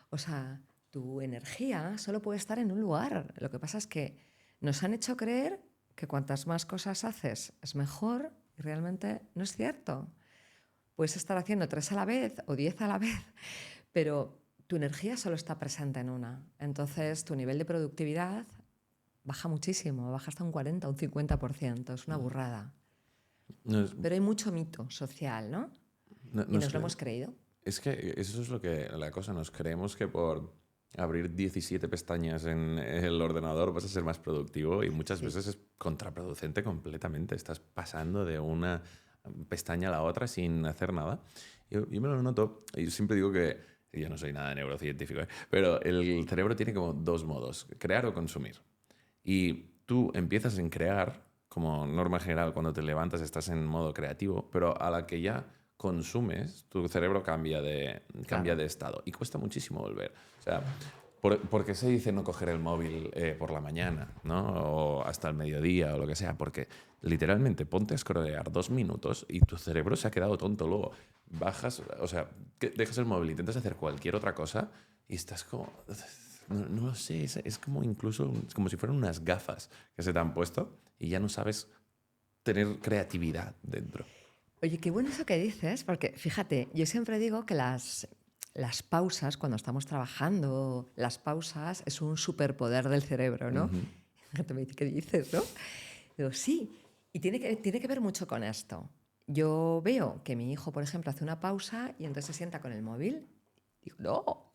O sea, tu energía solo puede estar en un lugar. Lo que pasa es que nos han hecho creer que cuantas más cosas haces es mejor y realmente no es cierto. Puedes estar haciendo 3 a la vez o 10 a la vez, pero tu energía solo está presente en una. Entonces tu nivel de productividad baja muchísimo, baja hasta un 40 o un 50%. Es una burrada. Pero hay mucho mito social, ¿no? Y nos lo hemos creído. Es que eso es lo que la cosa, nos creemos que por abrir 17 pestañas en el ordenador vas a ser más productivo y muchas veces es contraproducente completamente. Estás pasando de una pestaña a la otra sin hacer nada. Yo me lo noto, y yo siempre digo que yo no soy nada neurocientífico, pero el cerebro tiene como dos modos, crear o consumir. Y tú empiezas en crear, como norma general, cuando te levantas estás en modo creativo, pero a la que ya consumes, tu cerebro cambia de estado y cuesta muchísimo volver. O sea, ¿por qué se dice no coger el móvil por la mañana, ¿no? O hasta el mediodía o lo que sea? Porque literalmente ponte a scrollear 2 minutos y tu cerebro se ha quedado tonto. Luego bajas, o sea, dejas el móvil, intentas hacer cualquier otra cosa y estás como... No lo sé, es como incluso como si fueran unas gafas que se te han puesto y ya no sabes tener creatividad dentro. Oye, qué bueno eso que dices, porque fíjate, yo siempre digo que las pausas, cuando estamos trabajando, las pausas es un superpoder del cerebro, ¿no? Gente me dice, ¿qué dices, no? Digo, sí, y tiene que ver mucho con esto. Yo veo que mi hijo, por ejemplo, hace una pausa y entonces se sienta con el móvil. Digo, no,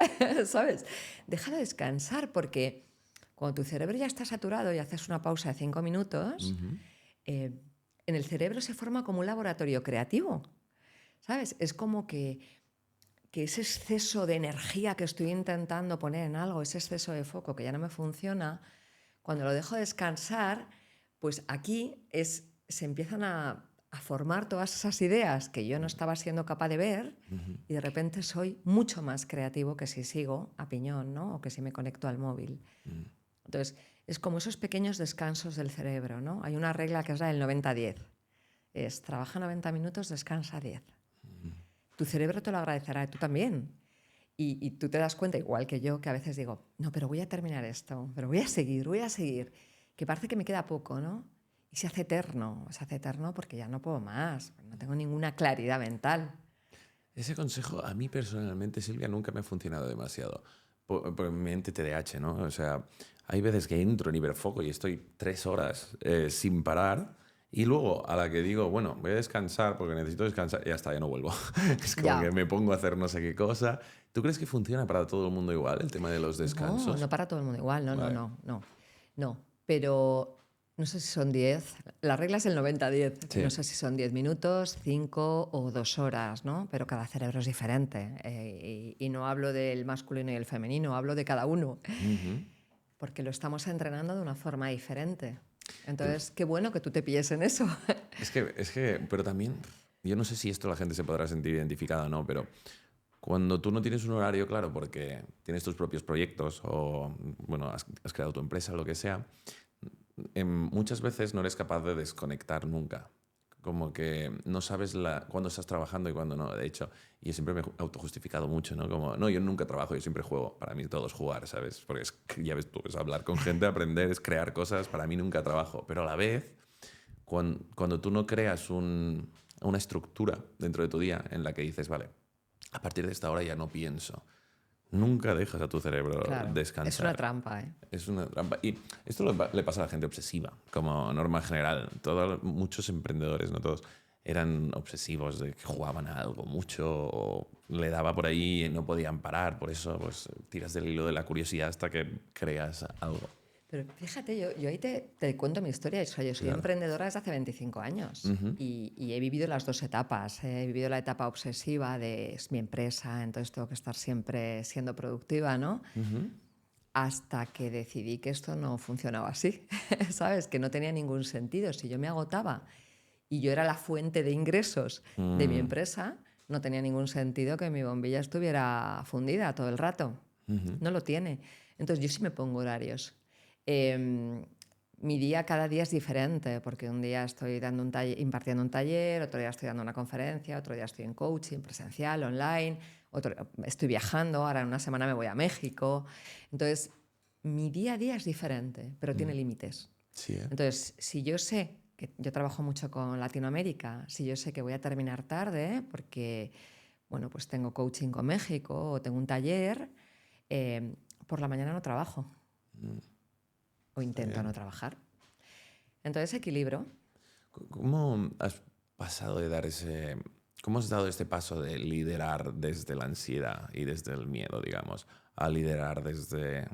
¿sabes? Deja de descansar porque cuando tu cerebro ya está saturado y haces una pausa de 5 minutos, en el cerebro se forma como un laboratorio creativo, ¿sabes? Es como que ese exceso de energía que estoy intentando poner en algo, ese exceso de foco que ya no me funciona, cuando lo dejo descansar, pues aquí se empiezan a formar todas esas ideas que yo no estaba siendo capaz de ver y de repente soy mucho más creativo que si sigo a piñón, ¿no? O que si me conecto al móvil. Entonces, es como esos pequeños descansos del cerebro, ¿no? Hay una regla que es la del 90-10. Es trabaja 90 minutos, descansa 10. Tu cerebro te lo agradecerá, tú también. Y tú te das cuenta, igual que yo, que a veces digo, no, pero voy a terminar esto, pero voy a seguir, que parece que me queda poco, ¿no? Y se hace eterno porque ya no puedo más, no tengo ninguna claridad mental. Ese consejo a mí personalmente, Silvia, nunca me ha funcionado demasiado. Por mi mente TDAH, ¿no? O sea, hay veces que entro en hiperfoco y estoy 3 horas sin parar y luego a la que digo, bueno, voy a descansar porque necesito descansar, ya está, ya no vuelvo. Es como que Ya. me pongo a hacer no sé qué cosa. ¿Tú crees que funciona para todo el mundo igual el tema de los No, no descansos? para todo el mundo igual, no, no, Vale. no, no, no. Pero no sé si son 10, la regla es el 90-10, Sí. no sé si son 10 minutos, 5 o 2 horas, ¿no? Pero cada cerebro es diferente. Y no hablo del masculino y el femenino, hablo de cada uno, Ujú. porque lo estamos entrenando de una forma diferente. Pero Entonces, qué bueno que tú te pilles en eso. pero también, yo no sé si esto la gente se podrá sentir identificada o no, pero cuando tú no tienes un horario claro porque tienes tus propios proyectos o, bueno, has creado tu empresa, lo que sea, muchas veces no eres capaz de desconectar nunca. Como que no sabes cuándo estás trabajando y cuándo no. De hecho, yo siempre me he autojustificado mucho, ¿no? Como, no, yo nunca trabajo, yo siempre juego. Para mí todo es jugar, ¿sabes? Porque ya ves tú, es hablar con gente, aprender, es crear cosas. Para mí nunca trabajo. Pero a la vez, cuando tú no creas una estructura dentro de tu día en la que dices, vale, a partir de esta hora ya no pienso. Nunca dejas a tu cerebro Claro, es una descansar. trampa, ¿eh? Es una trampa. Y esto le pasa a la gente obsesiva, como norma general. Muchos emprendedores, no todos, eran obsesivos de que jugaban a algo mucho o le daba por ahí y no podían parar. Por eso pues, tiras del hilo de la curiosidad hasta que creas algo. Pero fíjate, yo ahí te cuento mi historia. O sea, yo soy Claro. emprendedora desde hace 25 años Ujú. y he vivido las dos etapas. He vivido la etapa obsesiva de es mi empresa, entonces tengo que estar siempre siendo productiva, ¿no? Ujú. Hasta que decidí que esto no funcionaba así, ¿sabes? Que no tenía ningún sentido. Si yo me agotaba y yo era la fuente de ingresos de mi Mm. empresa, no tenía ningún sentido que mi bombilla estuviera fundida todo el rato. Ujú. No lo tiene. Entonces yo sí me pongo horarios. Eh, Mi día cada día es diferente, porque un día estoy dando impartiendo un taller, otro día estoy dando una conferencia, otro día estoy en coaching presencial, online, estoy viajando, ahora en una semana me voy a México. Entonces, mi día a día es diferente, pero tiene límites. Sí, ¿eh? Entonces, si yo sé que yo trabajo mucho con Latinoamérica, si yo sé que voy a terminar tarde, porque bueno, pues tengo coaching con México o tengo un taller, por la mañana no trabajo o Está intento no bien. trabajar. Entonces, equilibro. ¿Cómo has pasado de dar ese... ¿Cómo has dado este paso de liderar desde la ansiedad y desde el miedo, digamos, a liderar desde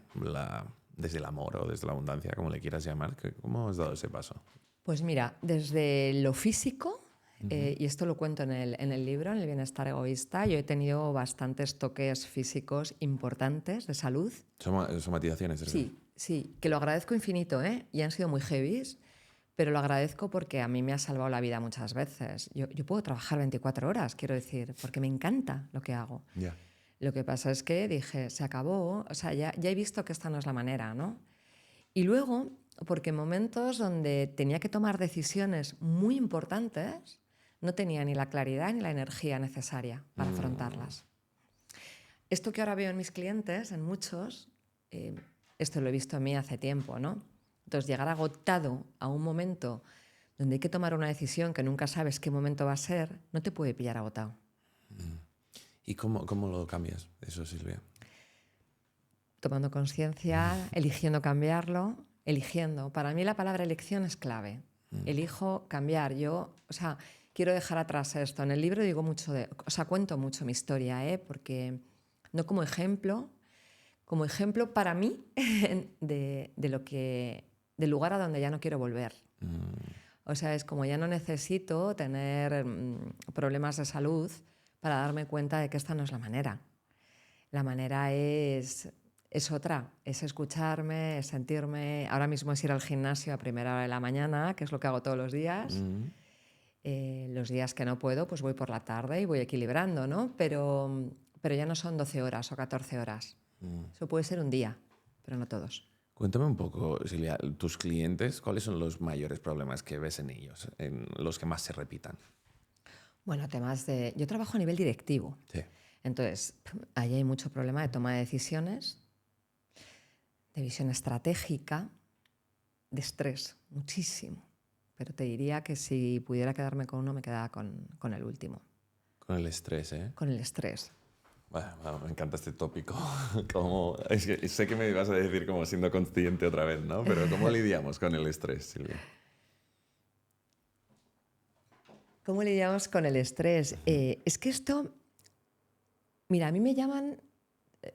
el amor o desde la abundancia, como le quieras llamar? ¿Cómo has dado ese paso? Pues mira, desde lo físico, y esto lo cuento en el libro, en El bienestar egoísta, yo he tenido bastantes toques físicos importantes de salud. Somatizaciones, ¿es decir? Sí, sí, que lo agradezco infinito, ¿eh? Y han sido muy heavies, pero lo agradezco porque a mí me ha salvado la vida muchas veces. Yo puedo trabajar 24 horas, quiero decir, porque me encanta lo que hago. Ya. Lo que pasa es que dije, se acabó, o sea, ya he visto que esta no es la manera, ¿no? Y luego, porque en momentos donde tenía que tomar decisiones muy importantes, no tenía ni la claridad ni la energía necesaria para afrontarlas. Esto que ahora veo en mis clientes, en muchos, eh, esto lo he visto en mí hace tiempo, ¿no? Entonces, llegar agotado a un momento donde hay que tomar una decisión que nunca sabes qué momento va a ser, no te puede pillar agotado. ¿Y cómo lo cambias, eso, Silvia? Tomando conciencia, eligiendo cambiarlo, eligiendo. Para mí la palabra elección es clave. Elijo cambiar. Yo, o sea, quiero dejar atrás esto. En el libro digo mucho o sea, cuento mucho mi historia, porque no como ejemplo para mí de lo que, del lugar a donde ya no quiero volver. O sea, es como ya no necesito tener problemas de salud para darme cuenta de que esta no es la manera. La manera es es otra, es escucharme, es sentirme. Ahora mismo es ir al gimnasio a primera hora de la mañana, que es lo que hago todos los días. Los días que no puedo, pues voy por la tarde y voy equilibrando, ¿no? Pero ya no son 12 horas o 14 horas. Eso puede ser un día, pero no todos. Cuéntame un poco, Silvia, tus clientes, ¿cuáles son los mayores problemas que ves en ellos, en los que más se repitan? Bueno, temas de... Yo trabajo a nivel directivo. Sí. Entonces, ahí hay mucho problema de toma de decisiones, de visión estratégica, de estrés, muchísimo. Pero te diría que si pudiera quedarme con uno, me quedaba con el último. Con el estrés, ¿eh? Con el estrés. Bueno, me encanta este tópico. Es que sé que me vas a decir como siendo consciente otra vez, ¿no? Pero ¿cómo lidiamos con el estrés, Silvia? ¿Cómo lidiamos con el estrés? Es que esto... Mira, a mí me llaman...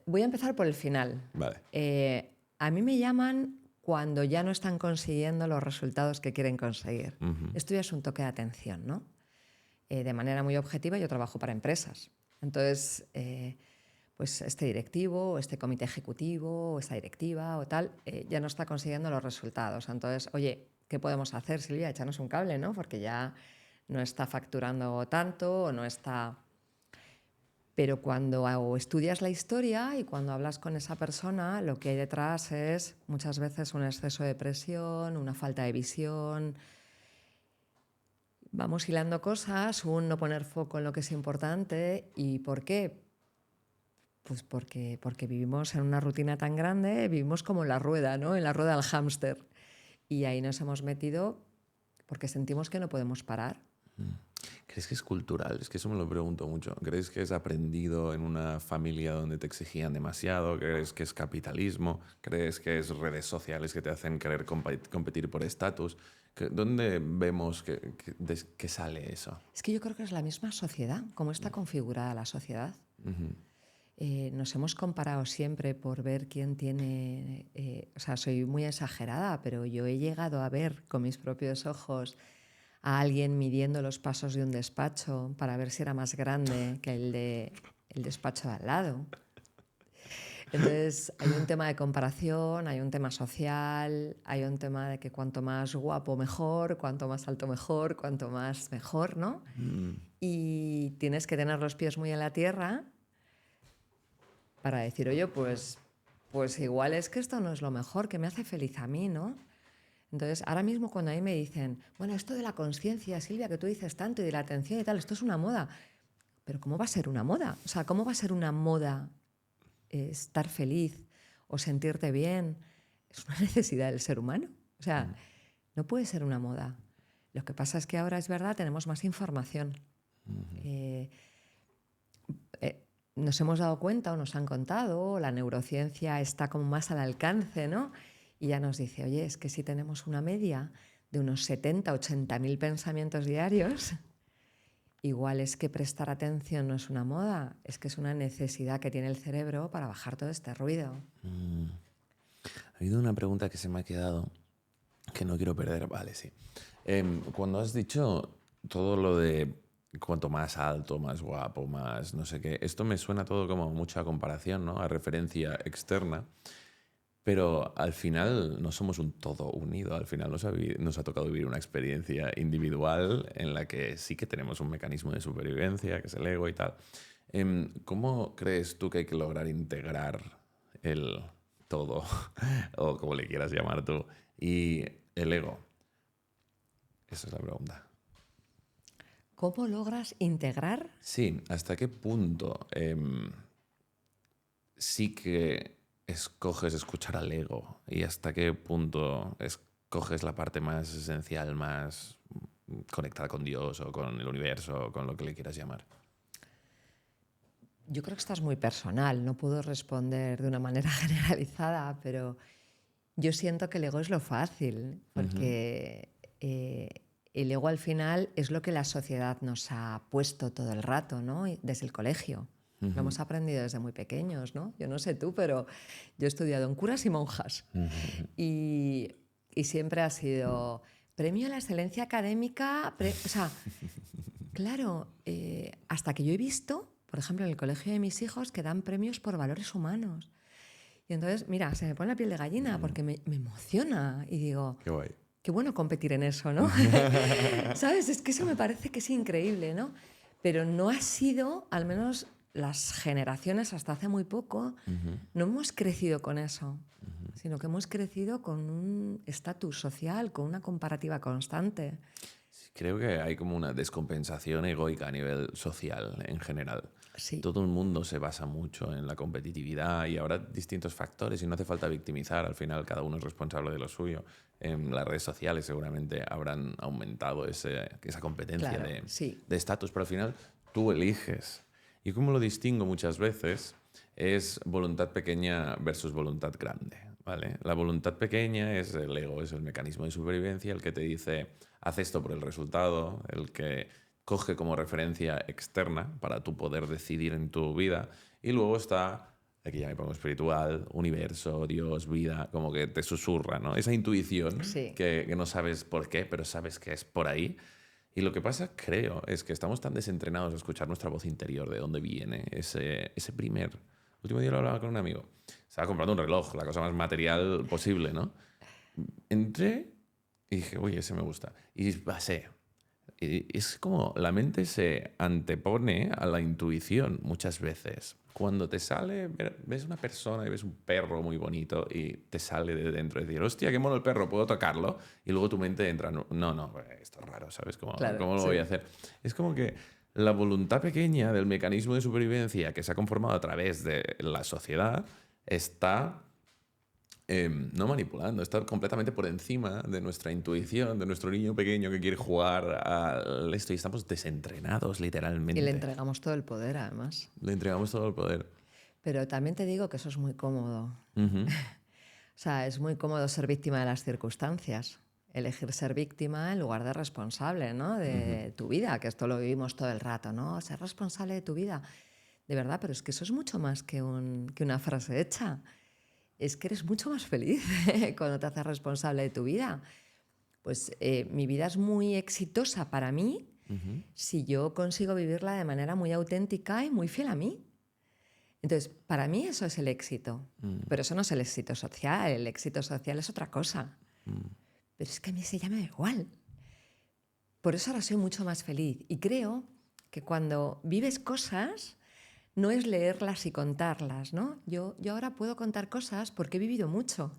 Voy a empezar por el final. Vale. A mí me llaman cuando ya no están consiguiendo los resultados que quieren conseguir. Esto ya es un toque de atención, ¿no? De manera muy objetiva, yo trabajo para empresas. Entonces, pues este directivo, o este comité ejecutivo, o esta directiva o tal, ya no está consiguiendo los resultados. Entonces, oye, ¿qué podemos hacer, Silvia? Échanos un cable, ¿no? Porque ya no está facturando tanto o no está... Pero cuando estudias la historia y cuando hablas con esa persona, lo que hay detrás es muchas veces un exceso de presión, una falta de visión. Vamos hilando cosas, un no poner foco en lo que es importante. ¿Y por qué? Pues porque vivimos en una rutina tan grande, vivimos como en la rueda, ¿no? En la rueda del hámster. Y ahí nos hemos metido porque sentimos que no podemos parar. ¿Crees que es cultural? Es que eso me lo pregunto mucho. ¿Crees que es aprendido en una familia donde te exigían demasiado? ¿Crees que es capitalismo? ¿Crees que es redes sociales que te hacen querer competir por estatus? ¿Dónde vemos que sale eso? Es que yo creo que es la misma sociedad, cómo está configurada la sociedad. Nos hemos comparado siempre por ver quién tiene... o sea, soy muy exagerada, pero yo he llegado a ver con mis propios ojos a alguien midiendo los pasos de un despacho para ver si era más grande que el despacho de al lado. Entonces, hay un tema de comparación, hay un tema social, hay un tema de que cuanto más guapo mejor, cuanto más alto mejor, cuanto más mejor, ¿no? Y tienes que tener los pies muy en la tierra para decir, oye, pues igual es que esto no es lo mejor, que me hace feliz a mí, ¿no? Entonces, ahora mismo cuando a mí me dicen, bueno, esto de la conciencia, Silvia, que tú dices tanto, y de la atención y tal, esto es una moda. Pero ¿cómo va a ser una moda? O sea, ¿cómo va a ser una moda estar feliz o sentirte bien? Es una necesidad del ser humano. O sea, no puede ser una moda. Lo que pasa es que ahora es verdad, tenemos más información. Nos hemos dado cuenta o nos han contado, la neurociencia está como más al alcance, ¿no? Y ya nos dice, oye, es que si tenemos una media de unos 70, 80.000 pensamientos diarios, igual es que prestar atención no es una moda, es que es una necesidad que tiene el cerebro para bajar todo este ruido. Ha habido una pregunta que se me ha quedado, que no quiero perder. Vale, sí. Cuando has dicho todo lo de cuanto más alto, más guapo, más no sé qué, esto me suena todo como mucha comparación, ¿no? A referencia externa. Pero al final no somos un todo unido, al final nos ha tocado vivir una experiencia individual en la que sí que tenemos un mecanismo de supervivencia, que es el ego y tal. ¿Cómo crees tú que hay que lograr integrar el todo, o como le quieras llamar tú, y el ego? Esa es la pregunta. ¿Cómo logras integrar? Sí, ¿hasta qué punto sí que escoges escuchar al ego y hasta qué punto escoges la parte más esencial, más conectada con Dios o con el universo o con lo que le quieras llamar? Yo creo que esto es muy personal, no puedo responder de una manera generalizada, pero yo siento que el ego es lo fácil, porque el ego al final es lo que la sociedad nos ha puesto todo el rato, ¿no? Desde el colegio. Lo hemos aprendido desde muy pequeños, ¿no? Yo no sé tú, pero yo he estudiado en curas y monjas. Y siempre ha sido premio a la excelencia académica. O sea, claro, hasta que yo he visto, por ejemplo, en el colegio de mis hijos, que dan premios por valores humanos. Y entonces, mira, se me pone la piel de gallina porque me emociona y digo, Qué guay. qué bueno competir en eso, ¿no? ¿Sabes? Es que eso me parece que es increíble, ¿no? Pero no ha sido, al menos las generaciones hasta hace muy poco, no hemos crecido con eso, sino que hemos crecido con un estatus social, con una comparativa constante. Sí, creo que hay como una descompensación egoica a nivel social en general. Sí, Todo el mundo se basa mucho en la competitividad y habrá distintos factores y no hace falta victimizar. Al final, cada uno es responsable de lo suyo. En las redes sociales seguramente habrán aumentado esa competencia claro, sí, de estatus, pero al final tú eliges. Y como lo distingo muchas veces es voluntad pequeña versus voluntad grande. ¿Vale? La voluntad pequeña es el ego, es el mecanismo de supervivencia, el que te dice, haz esto por el resultado, el que coge como referencia externa para tú poder decidir en tu vida. Y luego está, aquí ya me pongo espiritual, universo, Dios, vida, como que te susurra, ¿no? Esa intuición sí. que no sabes por qué, pero sabes que es por ahí. Y lo que pasa, creo, es que estamos tan desentrenados a escuchar nuestra voz interior, de dónde viene ese primer... El último día lo hablaba con un amigo. Estaba comprando un reloj, la cosa más material posible, ¿no? Entré y dije, oye, ese me gusta. Y pasé. Y es como la mente se antepone a la intuición muchas veces. Cuando te sale, ves una persona y ves un perro muy bonito y te sale de dentro y decir, hostia, qué mono el perro, ¿puedo tocarlo? Y luego tu mente entra, no, no, esto es raro, ¿sabes? Claro, ¿Cómo lo voy a sí. hacer? Es como que la voluntad pequeña del mecanismo de supervivencia que se ha conformado a través de la sociedad está no manipulando, está completamente por encima de nuestra intuición, de nuestro niño pequeño que quiere jugar a esto y estamos desentrenados Y le literalmente. entregamos todo el poder, además. Le entregamos todo el poder. Pero también te digo que eso es muy cómodo. Ujú, O sea, es muy cómodo ser víctima de las circunstancias. Elegir ser víctima en lugar de responsable, ¿no? ujú. De tu vida, que esto lo vivimos todo el rato, ¿no? Ser responsable de tu vida. De verdad, pero es que eso es mucho más que, que una frase hecha. Es que eres mucho más feliz cuando te haces responsable de tu vida. Pues mi vida es muy exitosa para mí si yo consigo vivirla de manera muy auténtica y muy fiel a mí. Entonces, para mí eso es el éxito. Pero eso no es el éxito social. El éxito social es otra cosa. Pero es que a mí se llama igual. Por eso ahora soy mucho más feliz. Y creo que cuando vives cosas, no es leerlas y contarlas, ¿no? Yo ahora puedo contar cosas porque he vivido mucho.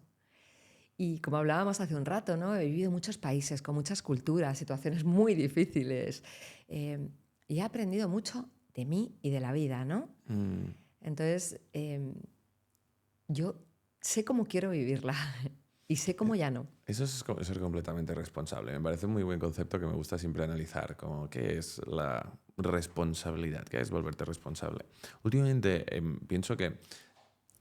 Y como hablábamos hace un rato, ¿no? He vivido en muchos países, con muchas culturas, situaciones muy difíciles. Eh, y he aprendido mucho de mí y de la vida, ¿no? Mm. Entonces, yo sé cómo quiero vivirla y sé cómo ya no. Eso es ser completamente responsable. Me parece un muy buen concepto que me gusta siempre analizar, como qué es la responsabilidad, qué es volverte responsable. Últimamente pienso que,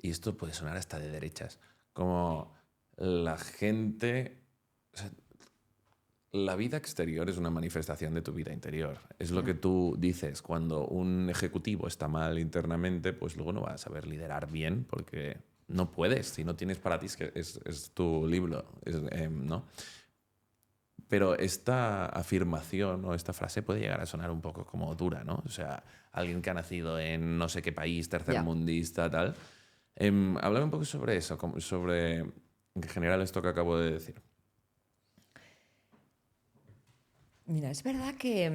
y esto puede sonar hasta de derechas, como la gente... O sea, la vida exterior es una manifestación de tu vida interior. Es lo que tú dices. Cuando un ejecutivo está mal internamente, pues luego no vas a saber liderar bien porque no puedes. Si no tienes para ti, es tu libro, ¿no? Pero esta afirmación o esta frase puede llegar a sonar un poco como dura, ¿no? O sea, alguien que ha nacido en no sé qué país, Ya. tercermundista, tal. Háblame un poco sobre eso, sobre en general esto que acabo de decir. Mira, es verdad que,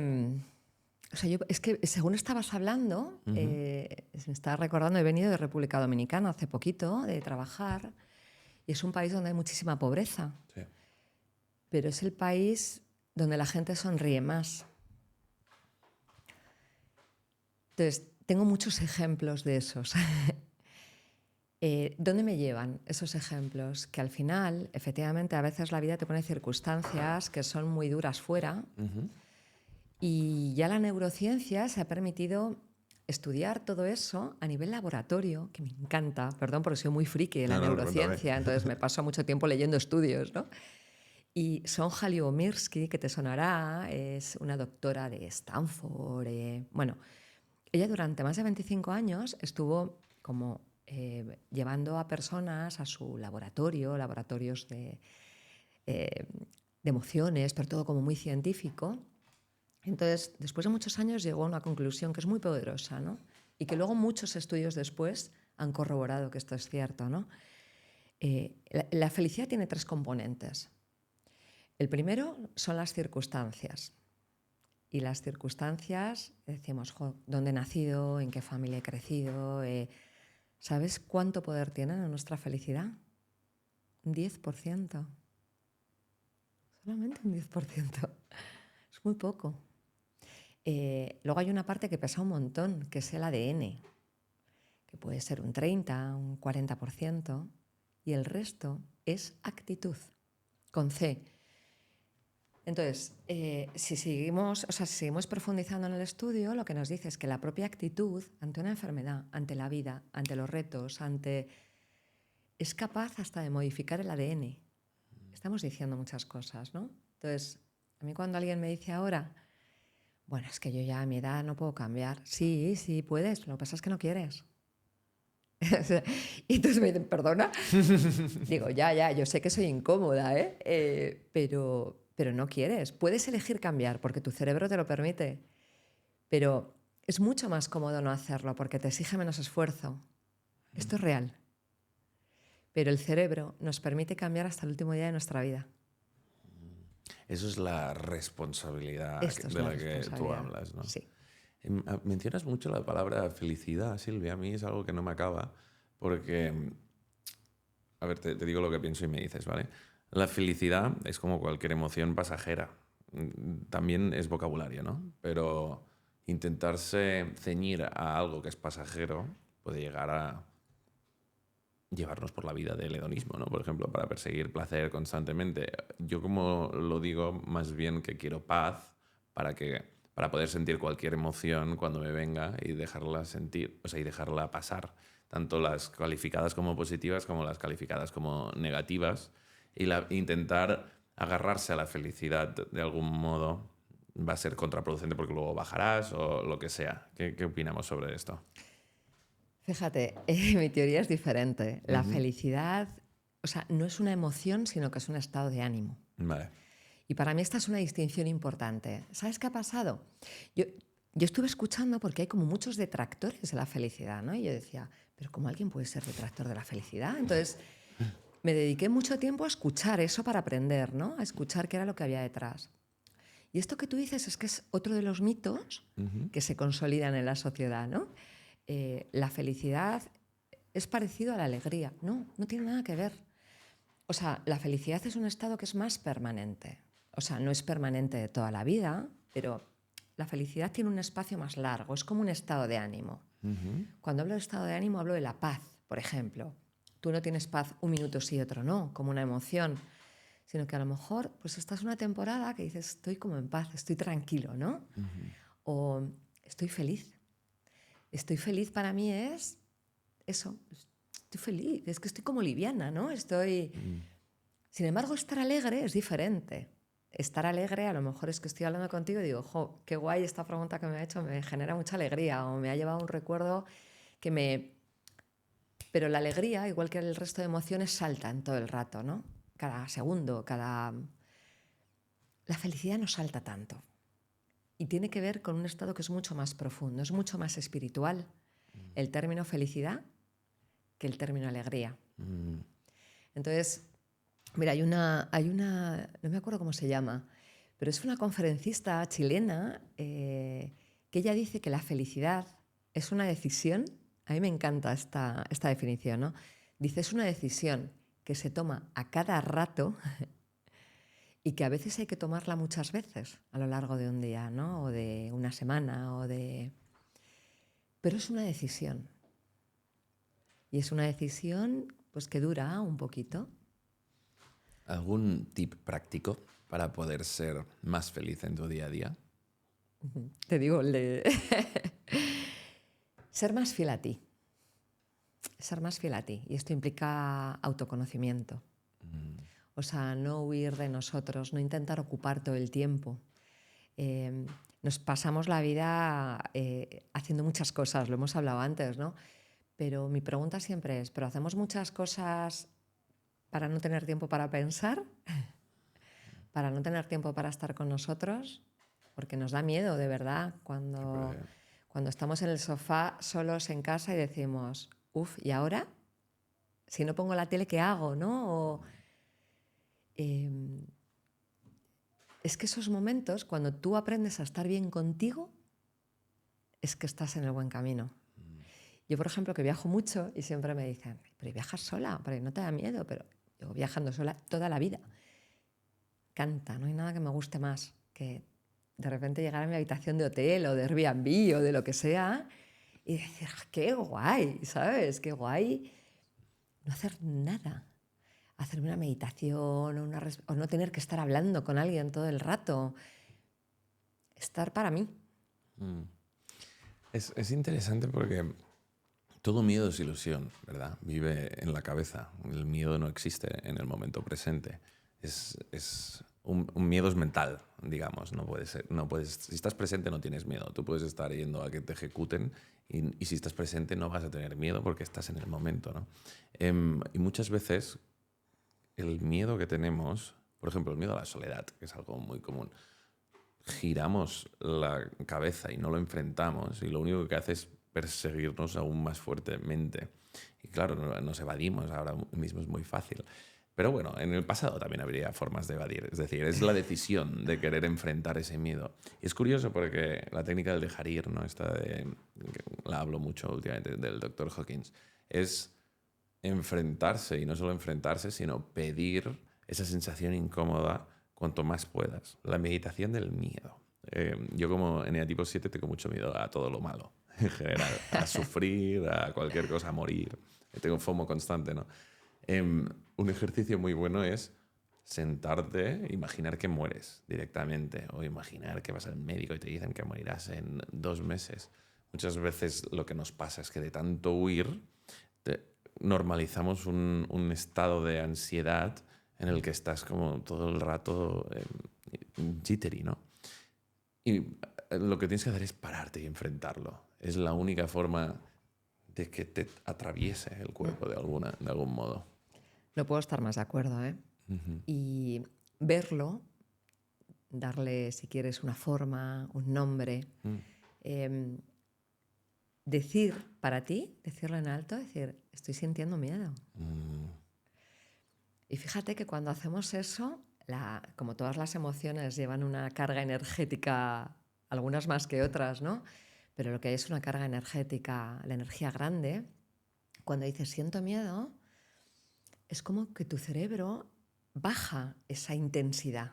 o sea, yo, es que según estabas hablando, Ujú. me estaba recordando, he venido de República Dominicana hace poquito de trabajar y es un país donde hay muchísima pobreza, Sí. pero es el país donde la gente sonríe más. Entonces, tengo muchos ejemplos de esos. ¿Dónde me llevan esos ejemplos? Que al final, efectivamente, a veces la vida te pone circunstancias que son muy duras fuera Ujú. y ya la neurociencia se ha permitido estudiar todo eso a nivel laboratorio, que me encanta, perdón porque soy muy friki de la No, no, cuéntame. neurociencia, entonces me paso mucho tiempo leyendo estudios, ¿no? Y Sonja Lyubomirsky, que te sonará, es una doctora de Stanford. Bueno, ella durante más de 25 años estuvo como llevando a personas a su laboratorio, laboratorios eh, de emociones, pero todo como muy científico. Entonces, después de muchos años llegó a una conclusión que es muy poderosa, ¿no? Y que luego muchos estudios después han corroborado que esto es cierto, ¿no? La felicidad tiene 3 componentes. El primero son las circunstancias. Y las circunstancias, decimos, ¿dónde he nacido? ¿En qué familia he crecido? ¿Sabes cuánto poder tiene en nuestra felicidad? Un 10%. Solamente un 10%. Es muy poco. Luego hay una parte que pesa un montón, que es el ADN, que puede ser un 30, un 40%, y el resto es actitud, con C. Entonces, si seguimos profundizando en el estudio, lo que nos dice es que la propia actitud ante una enfermedad, ante la vida, ante los retos, es capaz hasta de modificar el ADN. Estamos diciendo muchas cosas, ¿no? Entonces, a mí cuando alguien me dice ahora, bueno, es que yo ya a mi edad no puedo cambiar. Sí, sí puedes, lo que pasa es que no quieres. Y entonces me dicen, ¿perdona? Digo, ya, yo sé que soy incómoda, pero no quieres. Puedes elegir cambiar porque tu cerebro te lo permite, pero es mucho más cómodo no hacerlo porque te exige menos esfuerzo. Esto es real. Pero el cerebro nos permite cambiar hasta el último día de nuestra vida. Eso es la responsabilidad de la que tú hablas, ¿no? Sí. Mencionas mucho la palabra felicidad, Silvia. A mí es algo que no me acaba porque, a ver, te digo lo que pienso y me dices, ¿vale? La felicidad es como cualquier emoción pasajera. También es vocabulario, ¿no? Pero intentarse ceñir a algo que es pasajero puede llegar a llevarnos por la vida del hedonismo, ¿no? Por ejemplo, para perseguir placer constantemente. Yo como lo digo, más bien que quiero paz para poder sentir cualquier emoción cuando me venga y dejarla sentir, o sea, y dejarla pasar, tanto las calificadas como positivas como las calificadas como negativas, y intentar agarrarse a la felicidad de algún modo va a ser contraproducente porque luego bajarás o lo que sea. ¿Qué opinamos sobre esto? Fíjate, mi teoría es diferente. La felicidad, o sea, no es una emoción, sino que es un estado de ánimo. Vale. Y para mí esta es una distinción importante. ¿Sabes qué ha pasado? Yo estuve escuchando porque hay como muchos detractores de la felicidad, ¿no? Y yo decía, pero ¿cómo alguien puede ser detractor de la felicidad? Entonces me dediqué mucho tiempo a escuchar eso para aprender, ¿no? A escuchar qué era lo que había detrás. Y esto que tú dices es que es otro de los mitos que se consolidan en la sociedad, ¿no? La felicidad es parecido a la alegría. No, no tiene nada que ver. O sea, la felicidad es un estado que es más permanente. O sea, no es permanente de toda la vida, pero la felicidad tiene un espacio más largo, es como un estado de ánimo. Cuando hablo de estado de ánimo hablo de la paz, por ejemplo. Tú no tienes paz un minuto sí y otro no, como una emoción, sino que a lo mejor pues estás una temporada que dices, estoy como en paz, estoy tranquilo, ¿no? O estoy feliz. Estoy feliz para mí es eso, estoy feliz, es que estoy como liviana, ¿no? Sin embargo, estar alegre es diferente. Estar alegre a lo mejor es que estoy hablando contigo y digo, jo, qué guay esta pregunta que me ha hecho, me genera mucha alegría o me ha llevado un recuerdo que me... Pero la alegría, igual que el resto de emociones, saltan todo el rato, ¿no? Cada segundo, La felicidad no salta tanto. Y tiene que ver con un estado que es mucho más profundo, es mucho más espiritual. El término felicidad que el término alegría. Entonces, mira, hay una, no me acuerdo cómo se llama, pero es una conferencista chilena que ella dice que la felicidad es una decisión. A mí me encanta esta definición, ¿no? Dice, es una decisión que se toma a cada rato y que a veces hay que tomarla muchas veces a lo largo de un día, ¿no? O de una semana, Pero es una decisión. Y es una decisión pues, que dura un poquito. ¿Algún tip práctico para poder ser más feliz en tu día a día? Te digo, ser más fiel a ti. Ser más fiel a ti. Y esto implica autoconocimiento. O sea, no huir de nosotros, no intentar ocupar todo el tiempo. Nos pasamos la vida haciendo muchas cosas, lo hemos hablado antes, ¿no? Pero mi pregunta siempre es, ¿pero hacemos muchas cosas para no tener tiempo para pensar? ¿Para no tener tiempo para estar con nosotros? Porque nos da miedo, de verdad, cuando estamos en el sofá solos en casa y decimos, uf, ¿y ahora? Si no pongo la tele, ¿qué hago? ¿No? Eh, es que esos momentos, cuando tú aprendes a estar bien contigo, es que estás en el buen camino. Yo, por ejemplo, que viajo mucho y siempre me dicen, pero viajas sola, pero no te da miedo, pero yo viajando sola toda la vida. Canta, no hay nada que me guste más que de repente llegar a mi habitación de hotel o de Airbnb o de lo que sea y decir, qué guay, ¿sabes? Qué guay no hacer nada. Hacerme una meditación o no tener que estar hablando con alguien todo el rato. Estar para mí. Mm. Es interesante porque todo miedo es ilusión, ¿verdad? Vive en la cabeza. El miedo no existe en el momento presente. Un miedo es mental, digamos. No puede ser, no puedes, si estás presente no tienes miedo. Tú puedes estar yendo a que te ejecuten y si estás presente no vas a tener miedo porque estás en el momento, ¿no? Y muchas veces el miedo que tenemos, por ejemplo, el miedo a la soledad, que es algo muy común, giramos la cabeza y no lo enfrentamos y lo único que hace es perseguirnos aún más fuertemente. Y claro, nos evadimos, ahora mismo es muy fácil. Pero bueno, en el pasado también habría formas de evadir. Es decir, es la decisión de querer enfrentar ese miedo. Y es curioso porque la técnica del dejar ir, ¿no? La hablo mucho últimamente del doctor Hawkins, es enfrentarse, y no solo enfrentarse, sino pedir esa sensación incómoda cuanto más puedas. La meditación del miedo. Yo como eneatipo 7 tengo mucho miedo a todo lo malo, en general, a sufrir, a cualquier cosa, a morir. Tengo FOMO constante, ¿no? Un ejercicio muy bueno es sentarte, imaginar que mueres directamente o imaginar que vas al médico y te dicen que morirás en 2 meses. Muchas veces lo que nos pasa es que de tanto huir normalizamos un estado de ansiedad en el que estás como todo el rato jittery, ¿no? Y lo que tienes que hacer es pararte y enfrentarlo. Es la única forma de que te atraviese el cuerpo de algún modo. No puedo estar más de acuerdo, ¿eh? Uh-huh. Y verlo, darle, si quieres, una forma, un nombre, decir para ti, decirlo en alto, decir, estoy sintiendo miedo. Y fíjate que cuando hacemos eso, como todas las emociones llevan una carga energética, algunas más que otras, ¿no? Pero lo que hay es una carga energética, la energía grande. Cuando dices siento miedo, es como que tu cerebro baja esa intensidad.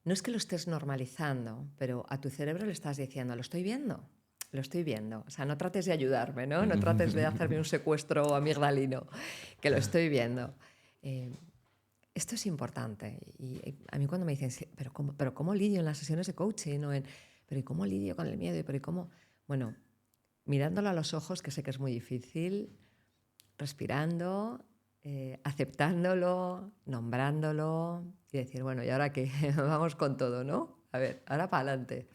No es que lo estés normalizando, pero a tu cerebro le estás diciendo, lo estoy viendo. Lo estoy viendo. O sea, no trates de ayudarme, ¿no? No trates de hacerme un secuestro amigdalino, que lo estoy viendo. Esto es importante. Y a mí cuando me dicen, pero ¿cómo lidio en las sesiones de coaching? Pero ¿y cómo lidio con el miedo? ¿Pero y cómo? Bueno, mirándolo a los ojos, que sé que es muy difícil, respirando, aceptándolo, nombrándolo y decir, bueno, ¿y ahora qué? Vamos con todo, ¿no? A ver, ahora para adelante.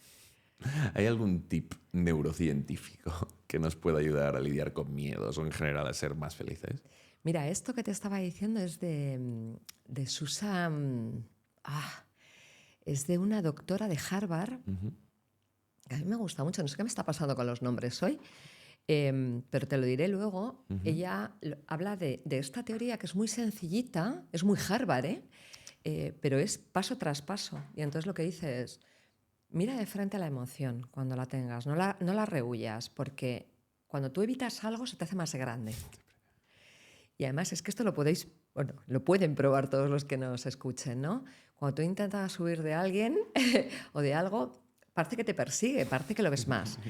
¿Hay algún tip neurocientífico que nos pueda ayudar a lidiar con miedos o en general a ser más felices? Mira, esto que te estaba diciendo es de Susan... es de una doctora de Harvard. Uh-huh. A mí me gusta mucho, no sé qué me está pasando con los nombres hoy, pero te lo diré luego. Uh-huh. Ella habla de esta teoría que es muy sencillita, es muy Harvard, pero es paso tras paso. Y entonces lo que dice es, mira de frente a la emoción cuando la tengas, no la rehuyas, porque cuando tú evitas algo se te hace más grande. Y además es que esto lo pueden probar todos los que nos escuchen, ¿no? Cuando tú intentas huir de alguien o de algo, parece que te persigue, parece que lo ves más.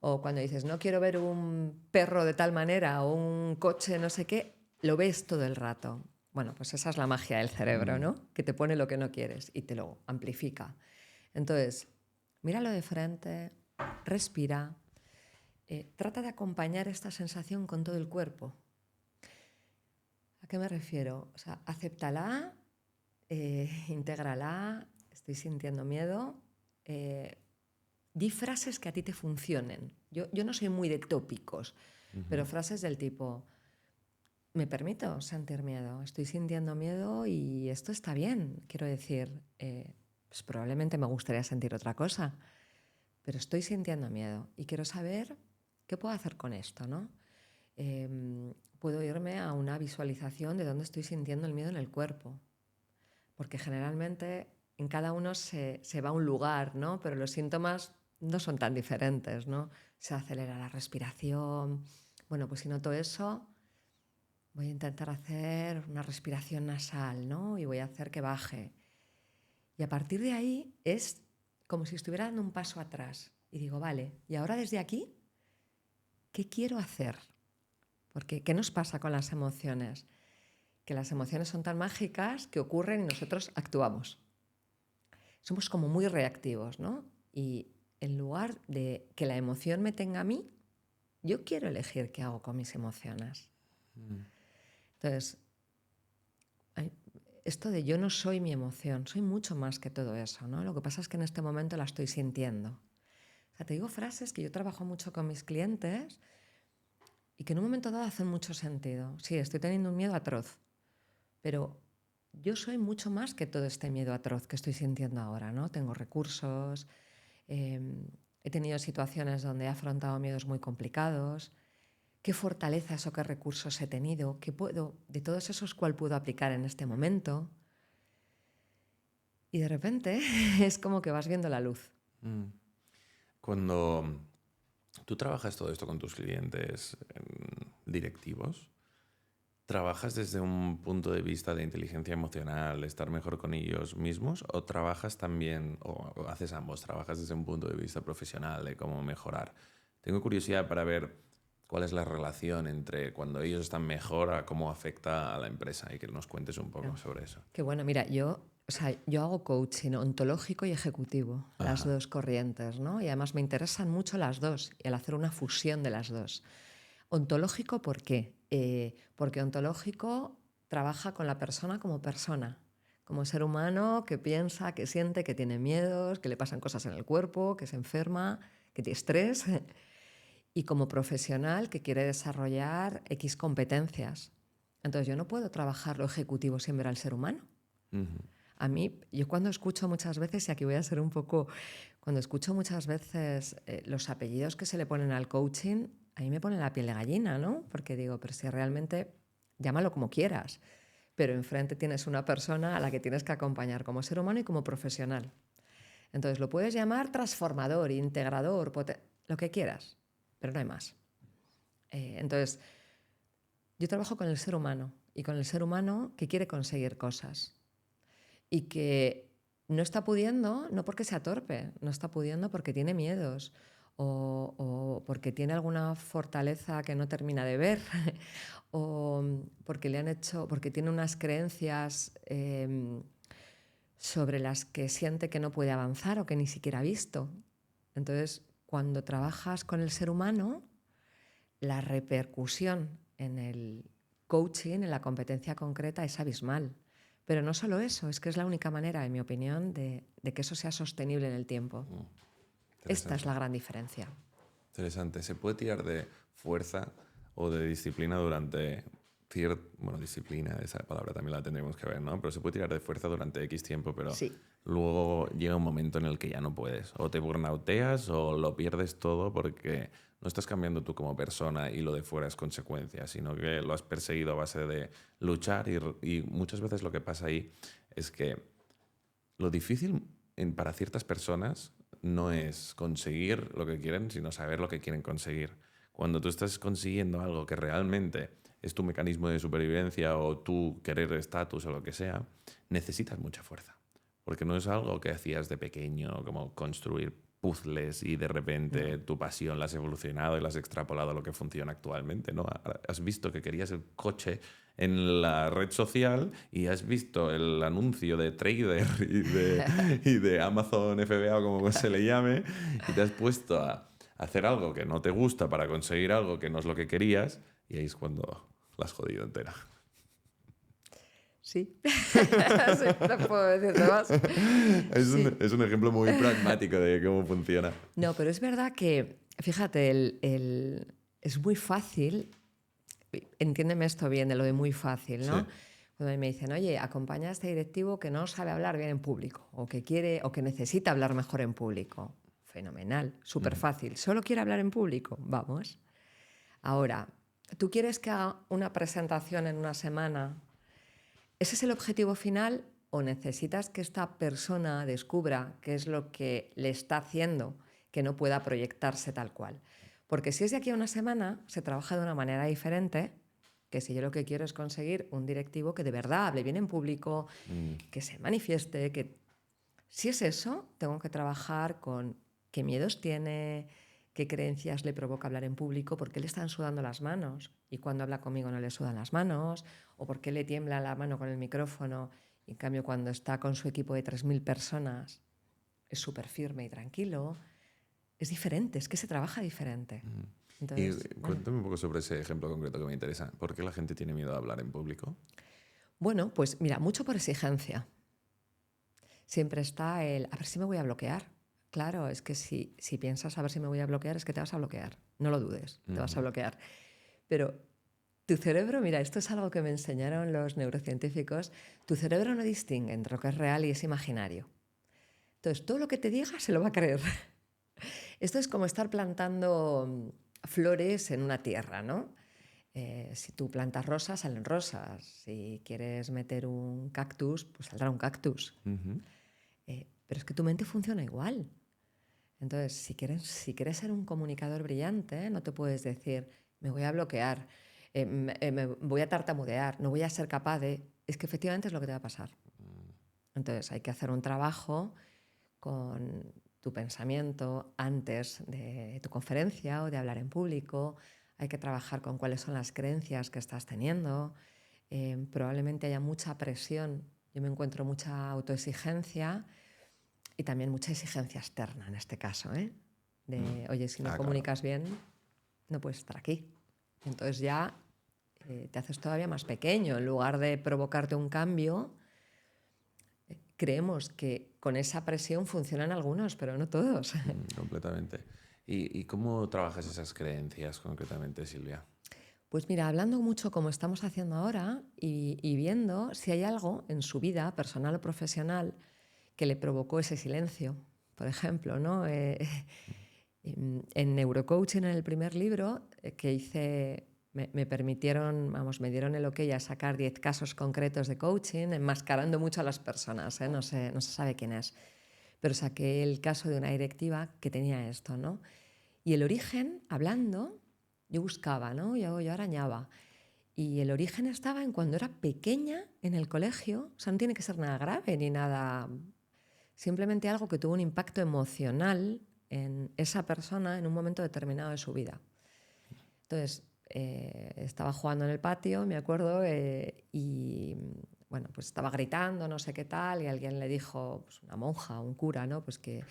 O cuando dices, no quiero ver un perro de tal manera o un coche no sé qué, lo ves todo el rato. Bueno, pues esa es la magia del cerebro, ¿no? Que te pone lo que no quieres y te lo amplifica. Entonces, míralo de frente, respira, trata de acompañar esta sensación con todo el cuerpo. ¿A qué me refiero? O sea, acéptala, intégrala, estoy sintiendo miedo, di frases que a ti te funcionen. Yo no soy muy de tópicos, pero frases del tipo, me permito sentir miedo, estoy sintiendo miedo y esto está bien. Quiero decir, pues probablemente me gustaría sentir otra cosa, pero estoy sintiendo miedo y quiero saber qué puedo hacer con esto, ¿no? Puedo irme a una visualización de dónde estoy sintiendo el miedo en el cuerpo. Porque generalmente en cada uno se va a un lugar, ¿no? Pero los síntomas no son tan diferentes, ¿no? Se acelera la respiración. Bueno, pues si noto eso, voy a intentar hacer una respiración nasal, ¿no? Y voy a hacer que baje. Y a partir de ahí es como si estuviera dando un paso atrás. Y digo, vale, y ahora desde aquí, ¿qué quiero hacer? Porque, ¿qué nos pasa con las emociones? Que las emociones son tan mágicas que ocurren y nosotros actuamos. Somos como muy reactivos, ¿no? Y en lugar de que la emoción me tenga a mí, yo quiero elegir qué hago con mis emociones. Entonces, esto de yo no soy mi emoción, soy mucho más que todo eso, ¿no? Lo que pasa es que en este momento la estoy sintiendo. O sea, te digo frases que yo trabajo mucho con mis clientes y que en un momento dado hacen mucho sentido. Sí, estoy teniendo un miedo atroz, pero yo soy mucho más que todo este miedo atroz que estoy sintiendo ahora, ¿no? Tengo recursos, he tenido situaciones donde he afrontado miedos muy complicados. ¿Qué fortalezas o qué recursos he tenido? ¿Qué puedo, de todos esos, cuál puedo aplicar en este momento? Y de repente es como que vas viendo la luz. Cuando tú trabajas todo esto con tus clientes directivos, ¿trabajas desde un punto de vista de inteligencia emocional, estar mejor con ellos mismos? ¿O trabajas también, o haces ambos, trabajas desde un punto de vista profesional de cómo mejorar? Tengo curiosidad para ver cuál es la relación entre cuando ellos están mejor a cómo afecta a la empresa y que nos cuentes un poco sobre eso. Qué bueno, mira, yo hago coaching ontológico y ejecutivo, las dos corrientes, ¿no? Y además me interesan mucho las dos y el hacer una fusión de las dos. Ontológico, ¿por qué? Porque ontológico trabaja con la persona, como ser humano que piensa, que siente, que tiene miedos, que le pasan cosas en el cuerpo, que se enferma, que tiene estrés. Y como profesional que quiere desarrollar X competencias. Entonces yo no puedo trabajar lo ejecutivo sin ver al ser humano. A mí, yo cuando escucho muchas veces, y aquí voy a ser un poco, cuando escucho muchas veces los apellidos que se le ponen al coaching, a mí me pone la piel de gallina, ¿no? Porque digo, pero si realmente, llámalo como quieras, pero enfrente tienes una persona a la que tienes que acompañar como ser humano y como profesional. Entonces lo puedes llamar transformador, integrador, lo que quieras, pero no hay más. Entonces, yo trabajo con el ser humano y con el ser humano que quiere conseguir cosas y que no está pudiendo, no porque sea torpe, no está pudiendo porque tiene miedos o porque tiene alguna fortaleza que no termina de ver o porque le han hecho, porque tiene unas creencias sobre las que siente que no puede avanzar o que ni siquiera ha visto. Entonces, cuando trabajas con el ser humano, la repercusión en el coaching, en la competencia concreta, es abismal. Pero no solo eso, es que es la única manera, en mi opinión, de que eso sea sostenible en el tiempo. Esta es la gran diferencia. Interesante. ¿Se puede tirar de fuerza o de disciplina durante bueno, disciplina, esa palabra también la tendremos que ver, ¿no? Pero se puede tirar de fuerza durante X tiempo, pero sí. Luego llega un momento en el que ya no puedes. O te burnouteas o lo pierdes todo porque no estás cambiando tú como persona y lo de fuera es consecuencia, sino que lo has perseguido a base de luchar y muchas veces lo que pasa ahí es que lo difícil para ciertas personas no es conseguir lo que quieren, sino saber lo que quieren conseguir. Cuando tú estás consiguiendo algo que realmente es tu mecanismo de supervivencia o tu querer estatus o lo que sea, necesitas mucha fuerza. Porque no es algo que hacías de pequeño, como construir puzzles y de repente tu pasión la has evolucionado y la has extrapolado a lo que funciona actualmente, ¿no? Has visto que querías el coche en la red social y has visto el anuncio de Trader y de Amazon FBA o como se le llame y te has puesto a hacer algo que no te gusta para conseguir algo que no es lo que querías y ahí es cuando la has jodido entera. Sí, sí, no puedo decirte más. Es un ejemplo muy pragmático de cómo funciona. No, pero es verdad que, fíjate, es muy fácil, entiéndeme esto bien de lo de muy fácil, ¿no? Sí. Cuando me dicen, oye, acompaña a este directivo que no sabe hablar bien en público o que quiere o que necesita hablar mejor en público. Fenomenal, súper fácil. ¿Solo quiere hablar en público? Vamos. Ahora, ¿Tú quieres que haga una presentación en una semana? ¿Ese es el objetivo final o necesitas que esta persona descubra qué es lo que le está haciendo que no pueda proyectarse tal cual? Porque si es de aquí a una semana, se trabaja de una manera diferente que si yo lo que quiero es conseguir un directivo que de verdad hable bien en público, que se manifieste, que si es eso, tengo que trabajar con qué miedos tiene, qué creencias le provoca hablar en público, por qué le están sudando las manos y cuando habla conmigo no le sudan las manos, o por qué le tiembla la mano con el micrófono y en cambio cuando está con su equipo de 3.000 personas es súper firme y tranquilo. Es diferente, es que se trabaja diferente. Y Entonces, cuéntame un poco sobre ese ejemplo concreto que me interesa. ¿Por qué la gente tiene miedo a hablar en público? bueno, pues mira, mucho por exigencia. Siempre está el, a ver si me voy a bloquear. Claro, es que si piensas a ver si me voy a bloquear, es que te vas a bloquear. No lo dudes, te vas a bloquear. Pero tu cerebro, mira, esto es algo que me enseñaron los neurocientíficos, tu cerebro no distingue entre lo que es real y es imaginario. Entonces, todo lo que te diga se lo va a creer. Esto es como estar plantando flores en una tierra, ¿no? Si tú plantas rosas, salen rosas. Si quieres meter un cactus, pues saldrá un cactus. Pero es que tu mente funciona igual. Entonces, si quieres ser un comunicador brillante, no te puedes decir, me voy a bloquear, me voy a tartamudear, no voy a ser capaz de... Es que efectivamente es lo que te va a pasar. Entonces, hay que hacer un trabajo con tu pensamiento antes de tu conferencia o de hablar en público. Hay que trabajar con cuáles son las creencias que estás teniendo. Probablemente haya mucha presión. Yo me encuentro mucha autoexigencia y también mucha exigencia externa en este caso, ¿eh? De, oye, si no Claro. comunicas bien, no puedes estar aquí. Entonces ya te haces todavía más pequeño. En lugar de provocarte un cambio, creemos que con esa presión funcionan algunos, pero no todos. Completamente. ¿Y cómo trabajas esas creencias concretamente, Silvia? Pues mira, hablando mucho como estamos haciendo ahora y viendo si hay algo en su vida, personal o profesional, que le provocó ese silencio. Por ejemplo, ¿no? En Neurocoaching, en el primer libro que hice, me permitieron, vamos, me dieron el ok a sacar 10 casos concretos de coaching, enmascarando mucho a las personas, ¿eh? No se sabe quién es. Pero saqué el caso de una directiva que tenía esto, ¿no? Y el origen, hablando, yo buscaba, ¿no? Yo arañaba. Y el origen estaba en cuando era pequeña en el colegio. O sea, no tiene que ser nada grave ni nada... Simplemente algo que tuvo un impacto emocional en esa persona en un momento determinado de su vida. Entonces, estaba jugando en el patio, me acuerdo, y bueno, pues estaba gritando, no sé qué tal, y alguien le dijo, pues una monja, un cura, ¿no? Pues que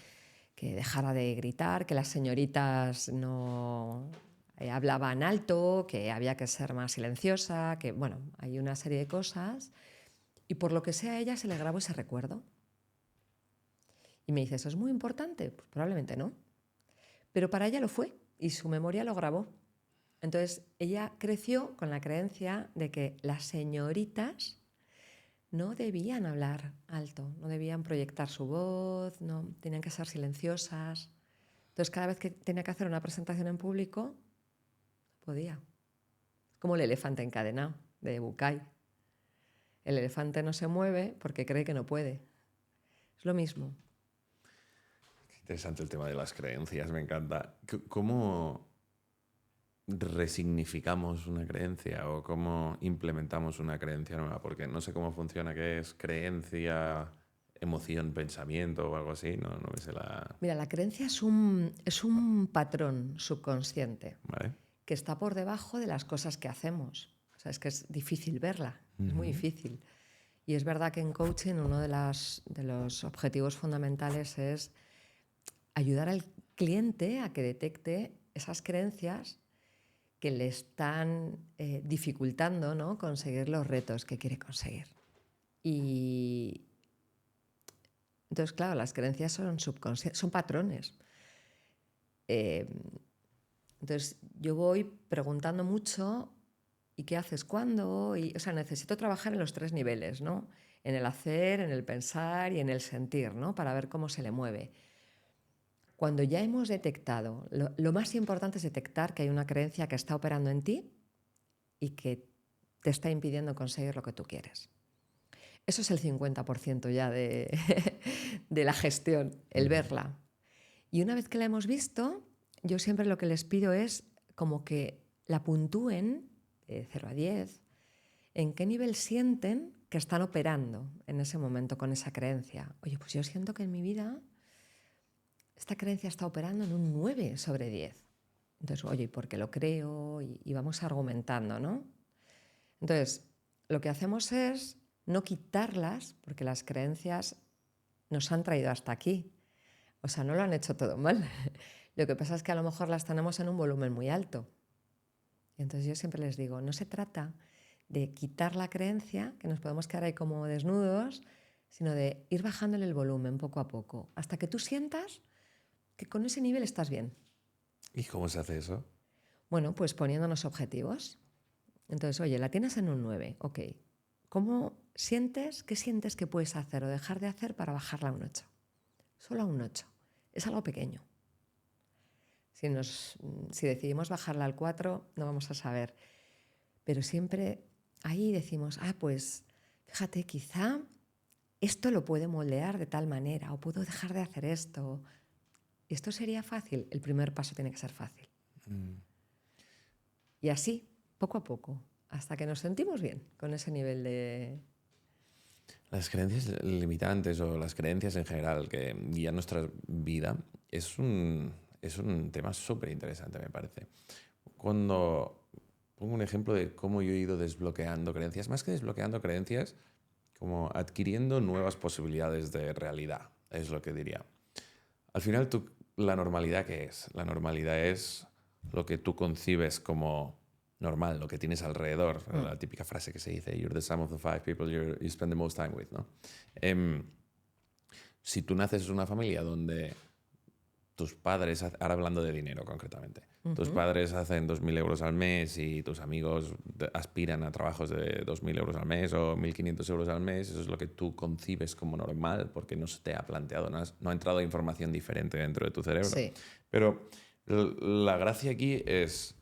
dejara de gritar, que las señoritas no hablaban alto, que había que ser más silenciosa, que bueno, hay una serie de cosas. Y por lo que sea, a ella se le grabó ese recuerdo. Y me dice, ¿eso es muy importante? Pues probablemente no. Pero para ella lo fue y su memoria lo grabó. Entonces, ella creció con la creencia de que las señoritas no debían hablar alto, no debían proyectar su voz, no, tenían que ser silenciosas. Entonces, cada vez que tenía que hacer una presentación en público, podía. Es como el elefante encadenado de Bucay. El elefante no se mueve porque cree que no puede. Es lo mismo. Qué interesante el tema de las creencias, me encanta. ¿Cómo resignificamos una creencia o cómo implementamos una creencia nueva? Porque no sé cómo funciona, qué es creencia, emoción, pensamiento o algo así, no me sé la... Mira, la creencia es un patrón subconsciente ¿Vale? que está por debajo de las cosas que hacemos. O sea, es que es difícil verla, es muy difícil. Y es verdad que en coaching uno de los objetivos fundamentales es ayudar al cliente a que detecte esas creencias que le están dificultando, ¿no?, conseguir los retos que quiere conseguir. Y entonces, claro, las creencias son subconscientes, son patrones. Eh, entonces, yo voy preguntando mucho, ¿y qué haces cuándo? O sea, necesito trabajar en los 3 niveles, ¿no? En el hacer, en el pensar y en el sentir, ¿no? Para ver cómo se le mueve. Cuando ya hemos detectado, lo más importante es detectar que hay una creencia que está operando en ti y que te está impidiendo conseguir lo que tú quieres. Eso es el 50% ya de, de la gestión, el verla. Y una vez que la hemos visto, yo siempre lo que les pido es como que la puntúen de 0 a 10, en qué nivel sienten que están operando en ese momento con esa creencia. Oye, pues yo siento que en mi vida esta creencia está operando en un 9 sobre 10. Entonces, oye, ¿por qué lo creo? Y vamos argumentando, ¿no? Entonces, lo que hacemos es no quitarlas, porque las creencias nos han traído hasta aquí. O sea, no lo han hecho todo mal. Lo que pasa es que a lo mejor las tenemos en un volumen muy alto. Y entonces yo siempre les digo, no se trata de quitar la creencia, que nos podemos quedar ahí como desnudos, sino de ir bajándole el volumen poco a poco, hasta que tú sientas que con ese nivel estás bien. ¿Y cómo se hace eso? Bueno, pues poniéndonos objetivos. Entonces, oye, la tienes en un 9, ok. ¿Cómo sientes? ¿Qué sientes que puedes hacer o dejar de hacer para bajarla a un 8? Solo a un 8. Es algo pequeño. Si decidimos bajarla al 4, no vamos a saber. Pero siempre ahí decimos, pues fíjate, quizá esto lo puedo moldear de tal manera o puedo dejar de hacer esto. ¿Esto sería fácil? El primer paso tiene que ser fácil. Y así, poco a poco, hasta que nos sentimos bien con ese nivel de... Las creencias limitantes o las creencias en general que guían nuestra vida es un tema súper interesante, me parece. Cuando pongo un ejemplo de cómo yo he ido desbloqueando creencias, más que desbloqueando creencias, como adquiriendo nuevas posibilidades de realidad, es lo que diría. Al final, la normalidad, ¿qué es? La normalidad es lo que tú concibes como normal, lo que tienes alrededor. La típica frase que se dice, you're the sum of the 5 people you spend the most time with, ¿no? Si tú naces en una familia donde tus padres, ahora hablando de dinero concretamente, tus padres hacen 2.000 euros al mes y tus amigos aspiran a trabajos de 2.000 euros al mes o 1.500 euros al mes, eso es lo que tú concibes como normal porque no se te ha planteado, no ha entrado información diferente dentro de tu cerebro. Sí. Pero la gracia aquí es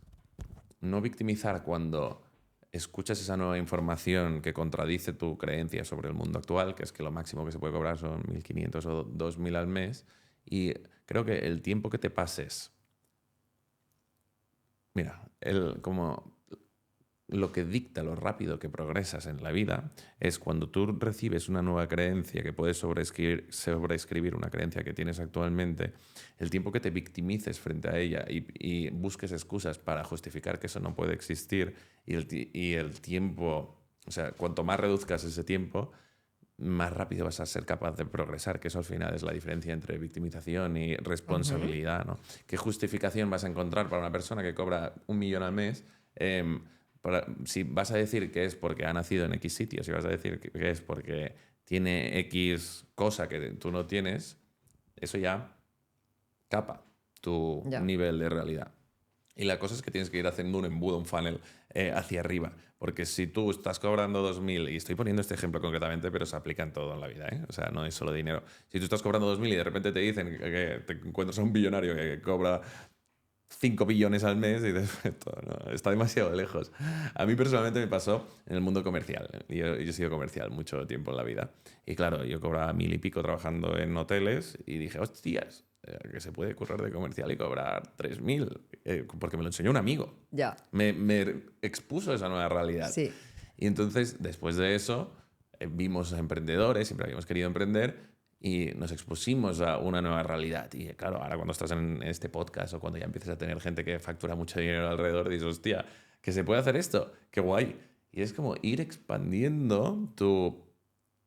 no victimizar cuando escuchas esa nueva información que contradice tu creencia sobre el mundo actual, que es que lo máximo que se puede cobrar son 1.500 o 2.000 al mes. Y creo que el tiempo que te pases, mira, como lo que dicta lo rápido que progresas en la vida es cuando tú recibes una nueva creencia que puedes sobreescribir una creencia que tienes actualmente, el tiempo que te victimices frente a ella y busques excusas para justificar que eso no puede existir y el tiempo, o sea, cuanto más reduzcas ese tiempo, más rápido vas a ser capaz de progresar, que eso al final es la diferencia entre victimización y responsabilidad, ¿no? ¿Qué justificación vas a encontrar para una persona que cobra 1.000.000 al mes? Si vas a decir que es porque ha nacido en X sitio, si vas a decir que es porque tiene X cosa que tú no tienes, eso ya capa tu nivel de realidad. Y la cosa es que tienes que ir haciendo un embudo, un funnel hacia arriba. Porque si tú estás cobrando 2.000, y estoy poniendo este ejemplo concretamente, pero se aplica en todo en la vida, ¿eh? O sea, no es solo dinero. Si tú estás cobrando 2.000 y de repente te dicen que te encuentras a un billonario que cobra 5 billones al mes y dices, no, está demasiado lejos. A mí personalmente me pasó en el mundo comercial. Yo he sido comercial mucho tiempo en la vida. Y claro, yo cobraba 1.000 y pico trabajando en hoteles y dije, hostias, que se puede currar de comercial y cobrar 3.000, porque me lo enseñó un amigo. Ya. Me expuso esa nueva realidad. Sí. Y entonces, después de eso, vimos a emprendedores, siempre habíamos querido emprender, y nos expusimos a una nueva realidad. Y claro, ahora cuando estás en este podcast o cuando ya empiezas a tener gente que factura mucho dinero alrededor, dices, hostia, ¿que se puede hacer esto? ¡Qué guay! Y es como ir expandiendo tu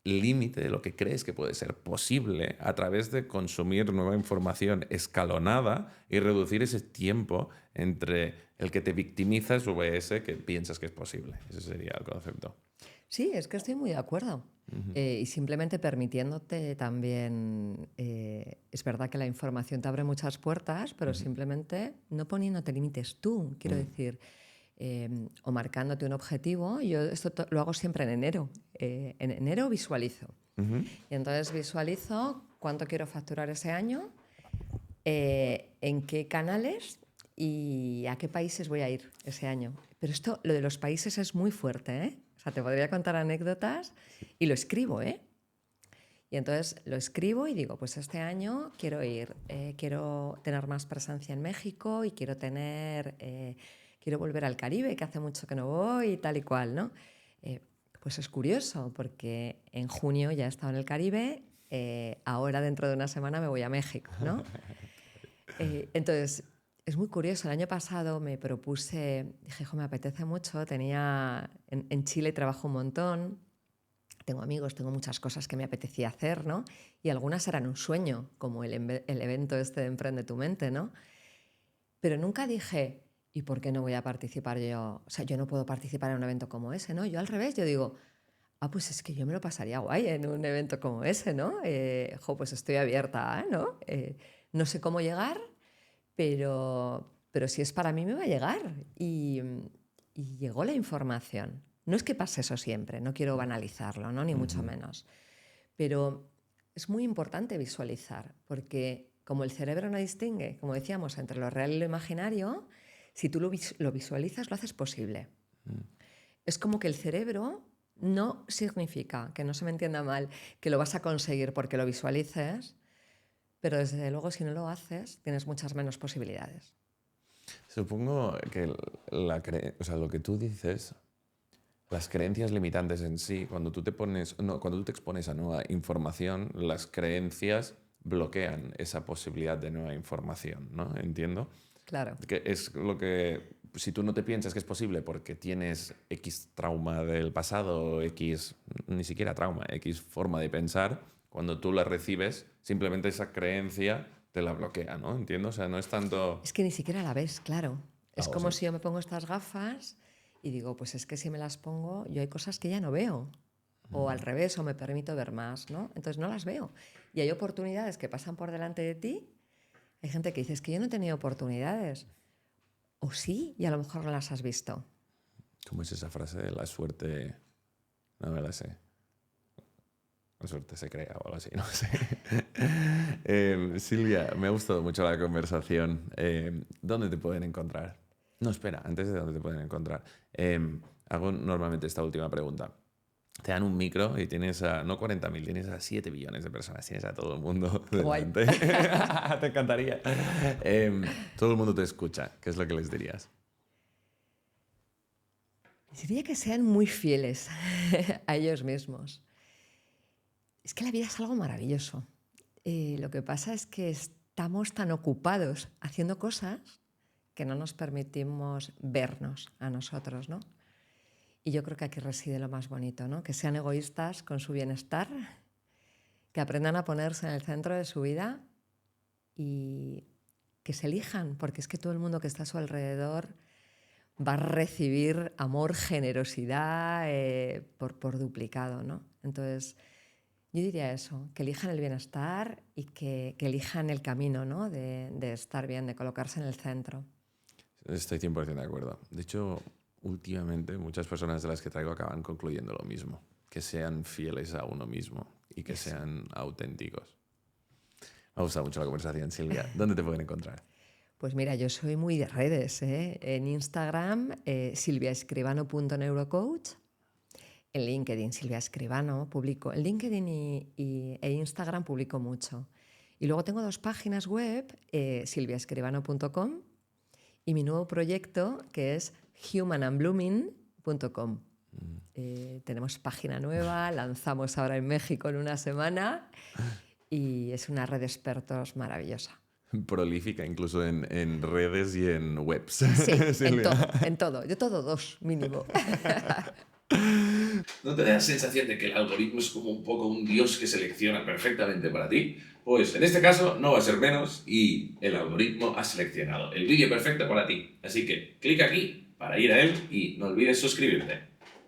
límite de lo que crees que puede ser posible a través de consumir nueva información escalonada y reducir ese tiempo entre el que te victimizas o ese que piensas que es posible. Ese sería el concepto. Sí, es que estoy muy de acuerdo. Y simplemente permitiéndote también, es verdad que la información te abre muchas puertas, pero simplemente no poniéndote límites tú, quiero decir, o marcándote un objetivo. Yo esto lo hago siempre en enero. En enero visualizo. Y entonces visualizo cuánto quiero facturar ese año, en qué canales ¿Y a qué países voy a ir ese año? Pero esto, lo de los países es muy fuerte, ¿eh? O sea, te podría contar anécdotas y lo escribo, ¿eh? Y entonces lo escribo y digo, pues este año quiero ir, quiero tener más presencia en México y quiero volver al Caribe, que hace mucho que no voy y tal y cual, ¿no? Pues es curioso, porque en junio ya he estado en el Caribe, ahora dentro de una semana me voy a México, ¿no? Entonces, es muy curioso. El año pasado me propuse, dije, me apetece mucho, en Chile trabajo un montón, tengo amigos, tengo muchas cosas que me apetecía hacer, ¿no? Y algunas eran un sueño, como el evento este de Emprende tu Mente, ¿no? Pero nunca dije, ¿y por qué no voy a participar yo? O sea, yo no puedo participar en un evento como ese, ¿no? Yo al revés, yo digo, pues es que yo me lo pasaría guay en un evento como ese, ¿no? Pues estoy abierta, ¿no? No sé cómo llegar, pero si es para mí me va a llegar. Y llegó la información. No es que pase eso siempre, no quiero banalizarlo, ¿no? Ni mucho menos. Pero es muy importante visualizar, porque como el cerebro no distingue, como decíamos, entre lo real y lo imaginario, si tú lo visualizas, lo haces posible. Es como que el cerebro no significa, que no se me entienda mal, que lo vas a conseguir porque lo visualices, pero desde luego si no lo haces, tienes muchas menos posibilidades. Supongo que lo que tú dices, las creencias limitantes en sí, cuando tú te expones a nueva información, las creencias bloquean esa posibilidad de nueva información, ¿no? Entiendo. Claro. Que es lo que, si tú no te piensas que es posible porque tienes X trauma del pasado, X, ni siquiera trauma, X forma de pensar, cuando tú la recibes, simplemente esa creencia te la bloquea, ¿no? Entiendo, o sea, no es tanto... Es que ni siquiera la ves, claro. Es Algo como así. si yo me pongo estas gafas y digo, pues es que si me las pongo, yo hay cosas que ya no veo. O al revés, o me permito ver más, ¿no? Entonces no las veo. Y hay oportunidades que pasan por delante de ti. Hay gente que dice, es que yo no he tenido oportunidades. O sí, y a lo mejor no las has visto. ¿Cómo es esa frase de la suerte? No me la sé. La suerte se crea o algo así, no sé. Silvia, me ha gustado mucho la conversación. ¿Dónde te pueden encontrar? No, espera, antes de dónde te pueden encontrar. Hago normalmente esta última pregunta. Te dan un micro y tienes a, no 40.000, tienes a 7 billones de personas, tienes a todo el mundo delante. Te encantaría. Todo el mundo te escucha. ¿Qué es lo que les dirías? Les diría que sean muy fieles a ellos mismos. Es que la vida es algo maravilloso. Lo que pasa es que estamos tan ocupados haciendo cosas que no nos permitimos vernos a nosotros, ¿no? Y yo creo que aquí reside lo más bonito, ¿no? Que sean egoístas con su bienestar, que aprendan a ponerse en el centro de su vida y que se elijan, porque es que todo el mundo que está a su alrededor va a recibir amor, generosidad por duplicado, ¿no? Entonces, yo diría eso, que elijan el bienestar y que elijan el camino, ¿no? de estar bien, de colocarse en el centro. Estoy 100% de acuerdo. De hecho, últimamente muchas personas de las que traigo acaban concluyendo lo mismo, que sean fieles a uno mismo y que sean auténticos. Me ha gustado mucho la conversación, Silvia. ¿Dónde te pueden encontrar? Pues mira, yo soy muy de redes, ¿eh? En Instagram, silviaescribano.neurocoach. En LinkedIn, Silvia Escribano, publico. En LinkedIn e Instagram publico mucho. Y luego tengo 2 páginas web, silviaescribano.com y mi nuevo proyecto que es humanandblooming.com. Tenemos página nueva, lanzamos ahora en México en una semana y es una red de expertos maravillosa. Prolífica incluso en redes y en webs. Sí, en todo. Yo todo 2 mínimo. ¿No te da la sensación de que el algoritmo es como un poco un dios que selecciona perfectamente para ti? Pues en este caso no va a ser menos y el algoritmo ha seleccionado el vídeo perfecto para ti. Así que clic aquí para ir a él y no olvides suscribirte.